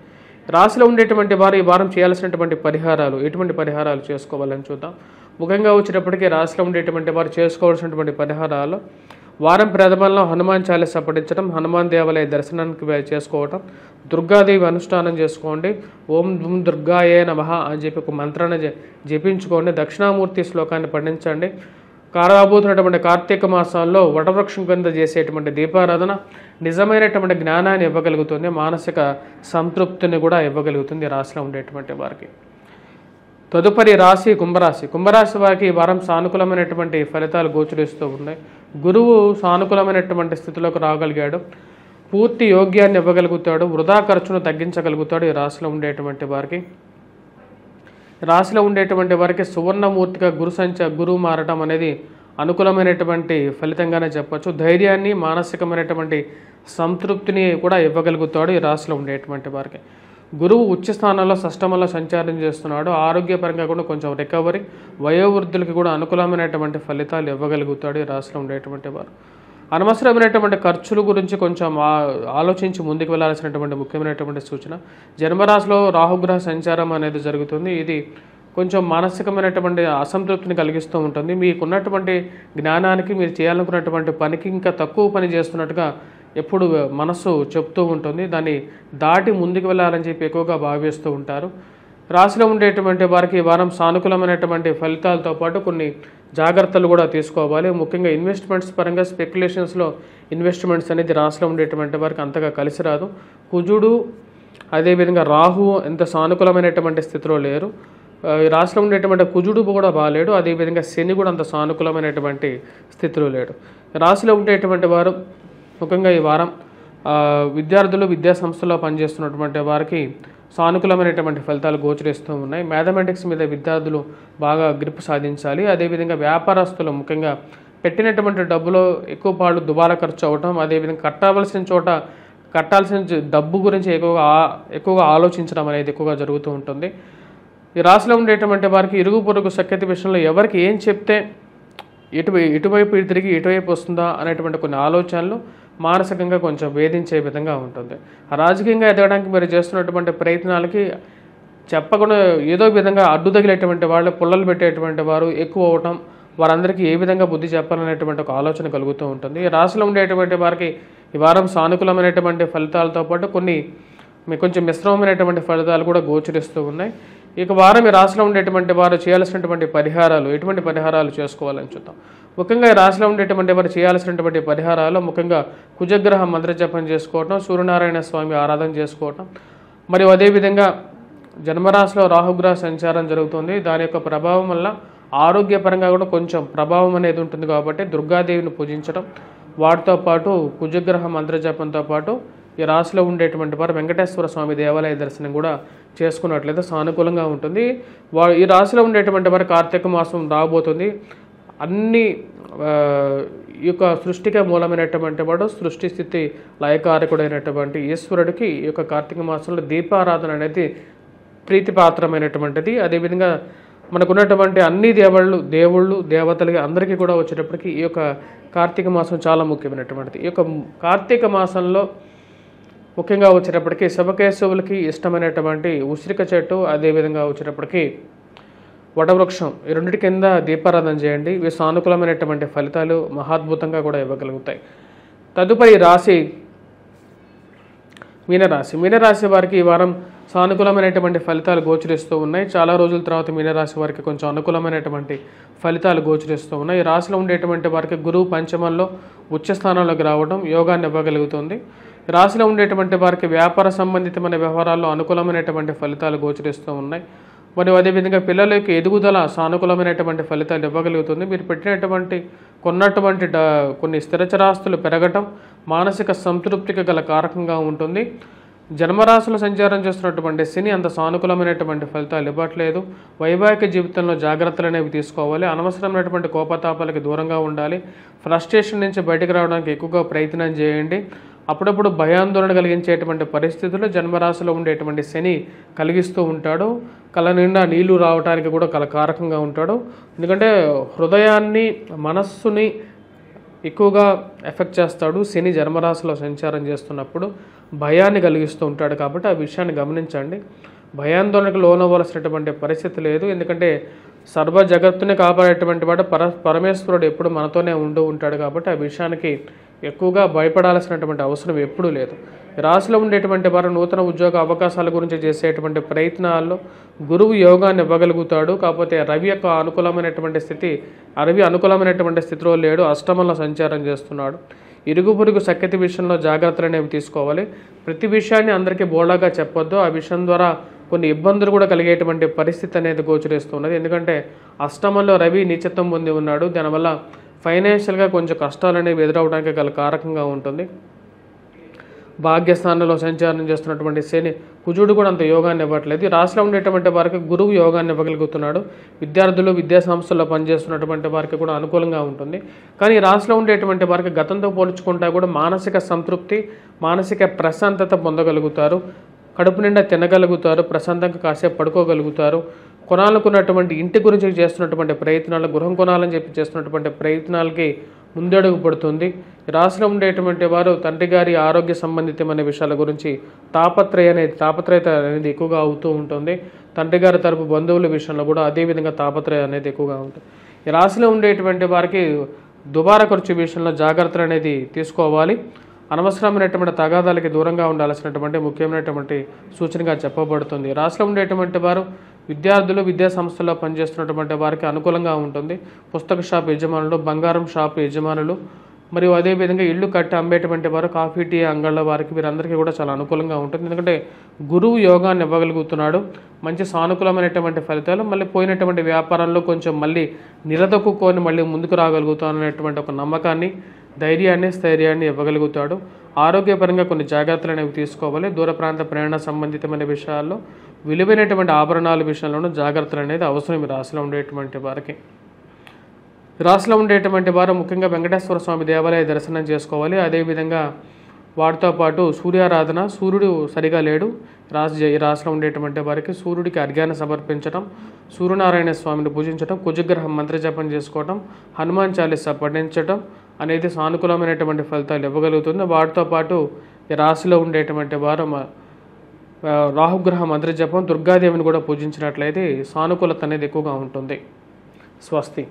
Speaker 2: రాశిలో ఉండేటువంటి వారు ఈ వారం చేయాల్సినటువంటి పరిహారాలు, ఎటువంటి పరిహారాలు చేసుకోవాలని చూద్దాం. ముఖ్యంగా వచ్చేటప్పటికీ రాశిలో ఉండేటువంటి వారు చేసుకోవాల్సినటువంటి పరిహారాలు, వారం ప్రథమంలో హనుమాన్ చాలీసా పఠించడం, హనుమాన్ దేవాలయ దర్శనానికి చేసుకోవటం, దుర్గాదేవి అనుష్ఠానం చేసుకోండి, ఓం దుర్గాయే నమః అని చెప్పి ఒక మంత్రాన్ని జపించుకోండి, దక్షిణామూర్తి శ్లోకాన్ని పఠించండి. రాబోతున్నటువంటి కార్తీక మాసాల్లో వటవృక్షం కింద చేసేటువంటి దీపారాధన నిజమైనటువంటి జ్ఞానాన్ని ఇవ్వగలుగుతుంది, మానసిక సంతృప్తిని కూడా ఇవ్వగలుగుతుంది రాశిలో ఉండేటువంటి వారికి. తదుపరి రాశి కుంభరాశి వారికి ఈ వారం సానుకూలమైనటువంటి ఫలితాలు గోచరిస్తూ ఉన్నాయి. గురువు సానుకూలమైనటువంటి స్థితిలోకి రాగలిగాడు, పూర్తి యోగ్యాన్ని ఇవ్వగలుగుతాడు, వృధా ఖర్చును తగ్గించగలుగుతాడు. ఈ రాశిలో ఉండేటువంటి వారికి సువర్ణమూర్తిగా గురువు మారటం అనేది అనుకూలమైనటువంటి ఫలితంగానే చెప్పచ్చు. ధైర్యాన్ని, మానసికమైనటువంటి సంతృప్తిని కూడా ఇవ్వగలుగుతాడు ఈ రాశిలో ఉండేటువంటి వారికి. గురువు ఉచ్చ స్థానంలో షష్టమంలో సంచారం చేస్తున్నాడు. ఆరోగ్యపరంగా కూడా కొంచెం రికవరీ, వయోవృద్ధులకి కూడా అనుకూలమైనటువంటి ఫలితాలు ఇవ్వగలుగుతాడు ఈ రాశిలో ఉండేటువంటి వారు. అనవసరమైనటువంటి ఖర్చుల గురించి కొంచెం ఆలోచించి ముందుకు వెళ్లాల్సినటువంటి ముఖ్యమైనటువంటి సూచన. జన్మరాశిలో రాహుగ్రహ సంచారం అనేది జరుగుతుంది. ఇది కొంచెం మానసికమైనటువంటి అసంతృప్తిని కలిగిస్తూ ఉంటుంది. మీకున్నటువంటి జ్ఞానానికి, మీరు చేయాలనుకున్నటువంటి పనికి ఇంకా తక్కువ పని చేస్తున్నట్టుగా ఎప్పుడు మనసు చెప్తూ ఉంటుంది. దాన్ని దాటి ముందుకు వెళ్ళాలని చెప్పి ఎక్కువగా భావిస్తూ ఉంటారు. రాశిలో ఉండేటువంటి వారికి ఈ వారం సానుకూలమైనటువంటి ఫలితాలతో పాటు కొన్ని జాగ్రత్తలు కూడా తీసుకోవాలి. ముఖ్యంగా ఇన్వెస్ట్మెంట్స్ పరంగా స్పెక్యులేషన్స్లో ఇన్వెస్ట్మెంట్స్ అనేది రాశిలో ఉండేటువంటి వారికి అంతగా కలిసి రాదు. కుజుడు అదేవిధంగా రాహు ఎంత సానుకూలమైనటువంటి స్థితిలో లేరు. ఈ రాశిలో ఉండేటువంటి కుజుడు కూడా బాగాలేడు, అదేవిధంగా శని కూడా అంత సానుకూలమైనటువంటి స్థితిలో లేడు. రాశిలో ఉండేటువంటి వారు ముఖ్యంగా ఈ వారం విద్యార్థులు విద్యా సంస్థల్లో పనిచేస్తున్నటువంటి వారికి సానుకూలమైనటువంటి ఫలితాలు గోచరిస్తూ ఉన్నాయి. మ్యాథమెటిక్స్ మీద విద్యార్థులు బాగా గ్రిప్ సాధించాలి. అదేవిధంగా వ్యాపారస్తులు ముఖ్యంగా పెట్టినటువంటి డబ్బులో ఎక్కువ పాళ్ళు దుబారా ఖర్చు అవ్వటం, అదేవిధంగా కట్టాల్సిన డబ్బు గురించి ఎక్కువగా ఆలోచించడం అనేది ఎక్కువగా జరుగుతూ ఉంటుంది. ఈ రాశిలో ఉండేటువంటి వారికి ఇరుగు పొరుగు సఖ్యత విషయంలో ఎవరికి ఏం చెప్తే ఇటువైపు తిరిగి ఇటువైపు వస్తుందా అనేటువంటి కొన్ని ఆలోచనలు మానసికంగా కొంచెం వేధించే విధంగా ఉంటుంది. రాజకీయంగా ఎదగడానికి మీరు చేస్తున్నటువంటి ప్రయత్నాలకి చెప్పకుండా ఏదో విధంగా అడ్డు తగిలేటువంటి వాళ్ళు, పుల్లలు పెట్టేటువంటి వారు ఎక్కువ అవటం, వారందరికీ ఏ విధంగా బుద్ధి చెప్పాలనేటువంటి ఒక ఆలోచన కలుగుతూ ఉంటుంది. ఈ రాశిలో ఉండేటువంటి వారికి ఈ వారం సానుకూలమైనటువంటి ఫలితాలతో పాటు కొన్ని కొంచెం మిశ్రమమైనటువంటి ఫలితాలు కూడా గోచరిస్తూ ఉన్నాయి. ఇక వారం ఈ రాశిలో ఉండేటువంటి వారు చేయాల్సినటువంటి పరిహారాలు, ఎటువంటి పరిహారాలు చేసుకోవాలని చూద్దాం. ముఖ్యంగా ఈ రాశిలో ఉండేటువంటి వారు చేయాల్సినటువంటి పరిహారాలు ముఖ్యంగా కుజగ్రహ మంత్రజపం చేసుకోవటం, సూర్యనారాయణ స్వామి ఆరాధన చేసుకోవటం, మరియు అదేవిధంగా జన్మరాశిలో రాహుగ్రహ సంచారం జరుగుతుంది. దాని యొక్క ప్రభావం వల్ల ఆరోగ్యపరంగా కూడా కొంచెం ప్రభావం అనేది ఉంటుంది కాబట్టి దుర్గాదేవిని పూజించడం, వాటితో పాటు కుజగ్రహ మంత్రజపంతో పాటు ఈ రాశిలో ఉండేటువంటి వారు వెంకటేశ్వర స్వామి దేవాలయ దర్శనం కూడా చేసుకున్నట్లయితే సానుకూలంగా ఉంటుంది. ఈ రాశిలో ఉండేటువంటి వారు కార్తీక మాసం రాబోతుంది. అన్ని ఈ యొక్క సృష్టికే మూలమైనటువంటి వాడు, సృష్టి స్థితి లయకారకుడైనటువంటి ఈశ్వరుడికి ఈ యొక్క కార్తీక మాసంలో దీపారాధన అనేది ప్రీతిపాత్రమైనటువంటిది. అదేవిధంగా మనకున్నటువంటి అన్ని దేవుళ్ళు దేవతలకి అందరికీ కూడా వచ్చేటప్పటికి ఈ యొక్క కార్తీక మాసం చాలా ముఖ్యమైనటువంటిది. ఈ యొక్క కార్తీక మాసంలో ముఖ్యంగా వచ్చేటప్పటికి శివకేశవులకి ఇష్టమైనటువంటి ఉసిరిక చెట్టు, అదేవిధంగా వచ్చేటప్పటికి వటవృక్షం, ఈ రెండింటి కింద దీపారాధన చేయండి. ఇవి సానుకూలమైనటువంటి ఫలితాలు మహాద్భుతంగా కూడా ఇవ్వగలుగుతాయి. తదుపరి రాశి మీనరాశి వారికి ఈ వారం సానుకూలమైనటువంటి ఫలితాలు గోచరిస్తూ ఉన్నాయి. చాలా రోజుల తర్వాత మీనరాశి వారికి కొంచెం అనుకూలమైనటువంటి ఫలితాలు గోచరిస్తూ ఉన్నాయి. ఈ రాశిలో ఉండేటువంటి వారికి గురువు పంచమంలో ఉచ్చ స్థానంలోకి రావడం యోగాన్ని ఇవ్వగలుగుతుంది. రాశిలో ఉండేటువంటి వారికి వ్యాపార సంబంధితమైన వ్యవహారాల్లో అనుకూలమైనటువంటి ఫలితాలు గోచరిస్తూ ఉన్నాయి. మరియు అదేవిధంగా పిల్లలకి ఎదుగుదల సానుకూలమైనటువంటి ఫలితాలు ఇవ్వగలుగుతుంది. మీరు కొన్నటువంటి కొన్ని స్థిరచరాస్తులు పెరగటం మానసిక సంతృప్తికి గల కారకంగా ఉంటుంది. జన్మరాశులు సంచారం చేస్తున్నటువంటి శని అంత సానుకూలమైనటువంటి ఫలితాలు ఇవ్వట్లేదు. వైవాహిక జీవితంలో జాగ్రత్తలు అనేవి తీసుకోవాలి. అనవసరమైనటువంటి కోపతాపాలకి దూరంగా ఉండాలి. ఫ్రస్ట్రేషన్ నుంచి బయటకు రావడానికి ఎక్కువగా ప్రయత్నం చేయండి. అప్పుడప్పుడు భయాందోళన కలిగించేటువంటి పరిస్థితులు జన్మరాశిలో ఉండేటువంటి శని కలిగిస్తూ ఉంటాడు. కళ్ళ నిండా నీళ్లు రావడానికి కూడా కారకంగా ఉంటాడు. ఎందుకంటే హృదయాన్ని, మనస్సుని ఎక్కువగా ఎఫెక్ట్ చేస్తాడు. శని జన్మరాశిలో సంచారం చేస్తున్నప్పుడు భయాన్ని కలిగిస్తూ ఉంటాడు. కాబట్టి ఆ విషయాన్ని గమనించండి. భయాందోళనకు లోనవ్వాల్సినటువంటి పరిస్థితి లేదు. ఎందుకంటే సర్వ జగత్తుని కాపాడేటువంటి వాడు పరమేశ్వరుడు ఎప్పుడు మనతోనే ఉంటాడు. కాబట్టి ఆ విషయానికి ఎక్కువగా భయపడాల్సినటువంటి అవసరం ఎప్పుడూ లేదు. రాశిలో ఉండేటువంటి వారు నూతన ఉద్యోగ అవకాశాల గురించి చేసేటువంటి ప్రయత్నాల్లో గురువు యోగాన్ని ఇవ్వగలుగుతాడు. కాకపోతే రవి అనుకూలమైనటువంటి స్థితిలో లేడు, అష్టమంలో సంచారం చేస్తున్నాడు. ఇరుగు పొరుగు సఖ్యత విషయంలో జాగ్రత్తలు అనేవి తీసుకోవాలి. ప్రతి విషయాన్ని అందరికీ బోళాగా చెప్పొద్దు. ఆ విషయం ద్వారా కొన్ని ఇబ్బందులు కూడా కలిగేటువంటి పరిస్థితి అనేది గోచరిస్తున్నది. ఎందుకంటే అష్టమంలో రవి నీచత్వం పొంది ఉన్నాడు. దానివల్ల ఫైనాన్షియల్గా కొంచెం కష్టాలు అనేవి ఎదురవడానికి గల కారకంగా ఉంటుంది. భాగ్యస్థానంలో సంచారం చేస్తున్నటువంటి శని కుజుడు కూడా అంత యోగాన్ని ఇవ్వట్లేదు. రాశిలో ఉండేటువంటి వారికి గురువు యోగాన్ని ఇవ్వగలుగుతున్నాడు. విద్యార్థులు విద్యా సంస్థల్లో పనిచేస్తున్నటువంటి వారికి కూడా అనుకూలంగా ఉంటుంది. కానీ రాశిలో ఉండేటువంటి వారికి గతంతో పోల్చుకుంటా కూడా మానసిక సంతృప్తి, మానసిక ప్రశాంతత పొందగలుగుతారు. కడుపు నిండా తినగలుగుతారు, ప్రశాంతంగా కాసేపు పడుకోగలుగుతారు. కొనాలనుకున్నటువంటి ఇంటి గురించి చేస్తున్నటువంటి ప్రయత్నాలు, గృహం కొనాలని చెప్పి చేస్తున్నటువంటి ప్రయత్నాలకి ముందడుగు పడుతుంది. రాశిలో ఉండేటువంటి వారు తండ్రి గారి ఆరోగ్య సంబంధితమైన విషయాల గురించి తాపత్రయత అనేది ఎక్కువగా అవుతూ ఉంటుంది. తండ్రి గారి తరపు బంధువుల విషయంలో కూడా అదేవిధంగా తాపత్రయం అనేది ఎక్కువగా ఉంటుంది. ఈ రాశిలో ఉండేటువంటి వారికి దుబారా ఖర్చు విషయంలో జాగ్రత్తలు అనేది తీసుకోవాలి. అనవసరమైనటువంటి తగాదాలకి దూరంగా ఉండాల్సినటువంటి ముఖ్యమైనటువంటి సూచనగా చెప్పబడుతుంది. రాశిలో ఉండేటువంటి వారు విద్యార్థులు విద్యా సంస్థల్లో పనిచేస్తున్నటువంటి వారికి అనుకూలంగా ఉంటుంది. పుస్తక షాప్ యజమానులు, బంగారం షాప్ యజమానులు, మరియు అదేవిధంగా ఇల్లు కట్టి అమ్మేటువంటి వారు, కాఫీ టీ అంగళ్ళ వారికి వీరందరికీ కూడా చాలా అనుకూలంగా ఉంటుంది. ఎందుకంటే గురువు యోగాన్ని ఇవ్వగలుగుతున్నాడు. మంచి సానుకూలమైనటువంటి ఫలితాలు, మళ్ళీ పోయినటువంటి వ్యాపారంలో కొంచెం మళ్ళీ నిలదొక్కుకొని మళ్ళీ ముందుకు రాగలుగుతాను అనేటువంటి ఒక నమ్మకాన్ని, ధైర్యాన్ని, స్థైర్యాన్ని ఇవ్వగలుగుతాడు. ఆరోగ్యపరంగా కొన్ని జాగ్రత్తలు అనేవి తీసుకోవాలి. దూర ప్రాంత ప్రయాణ సంబంధితమైన విషయాల్లో, విలువైనటువంటి ఆభరణాల విషయంలోనూ జాగ్రత్తలు అనేది అవసరం ఈ రాశిలో ఉండేటువంటి వారికి. రాశిలో ఉండేటువంటి వారు ముఖ్యంగా వెంకటేశ్వర స్వామి దేవాలయ దర్శనం చేసుకోవాలి. అదేవిధంగా వాటితో పాటు సూర్యారాధన, సూర్యుడు సరిగా లేడు ఈ రాశిలో ఉండేటువంటి వారికి సూర్యుడికి అర్ఘ్యాన్ని సమర్పించడం, సూర్యనారాయణ స్వామిని పూజించడం, కుజగ్రహం మంత్రజపం చేసుకోవడం, హనుమాన్ చాలీసా పఠించడం అనేది సానుకూలమైనటువంటి ఫలితాలు ఇవ్వగలుగుతుంది. వాటితో పాటు ఈ రాశిలో ఉండేటువంటి వారు రాహుగ్రహ మంత్రజపం, దుర్గాదేవిని కూడా పూజించినట్లయితే సానుకూలత అనేది ఎక్కువగా ఉంటుంది. స్వస్తి.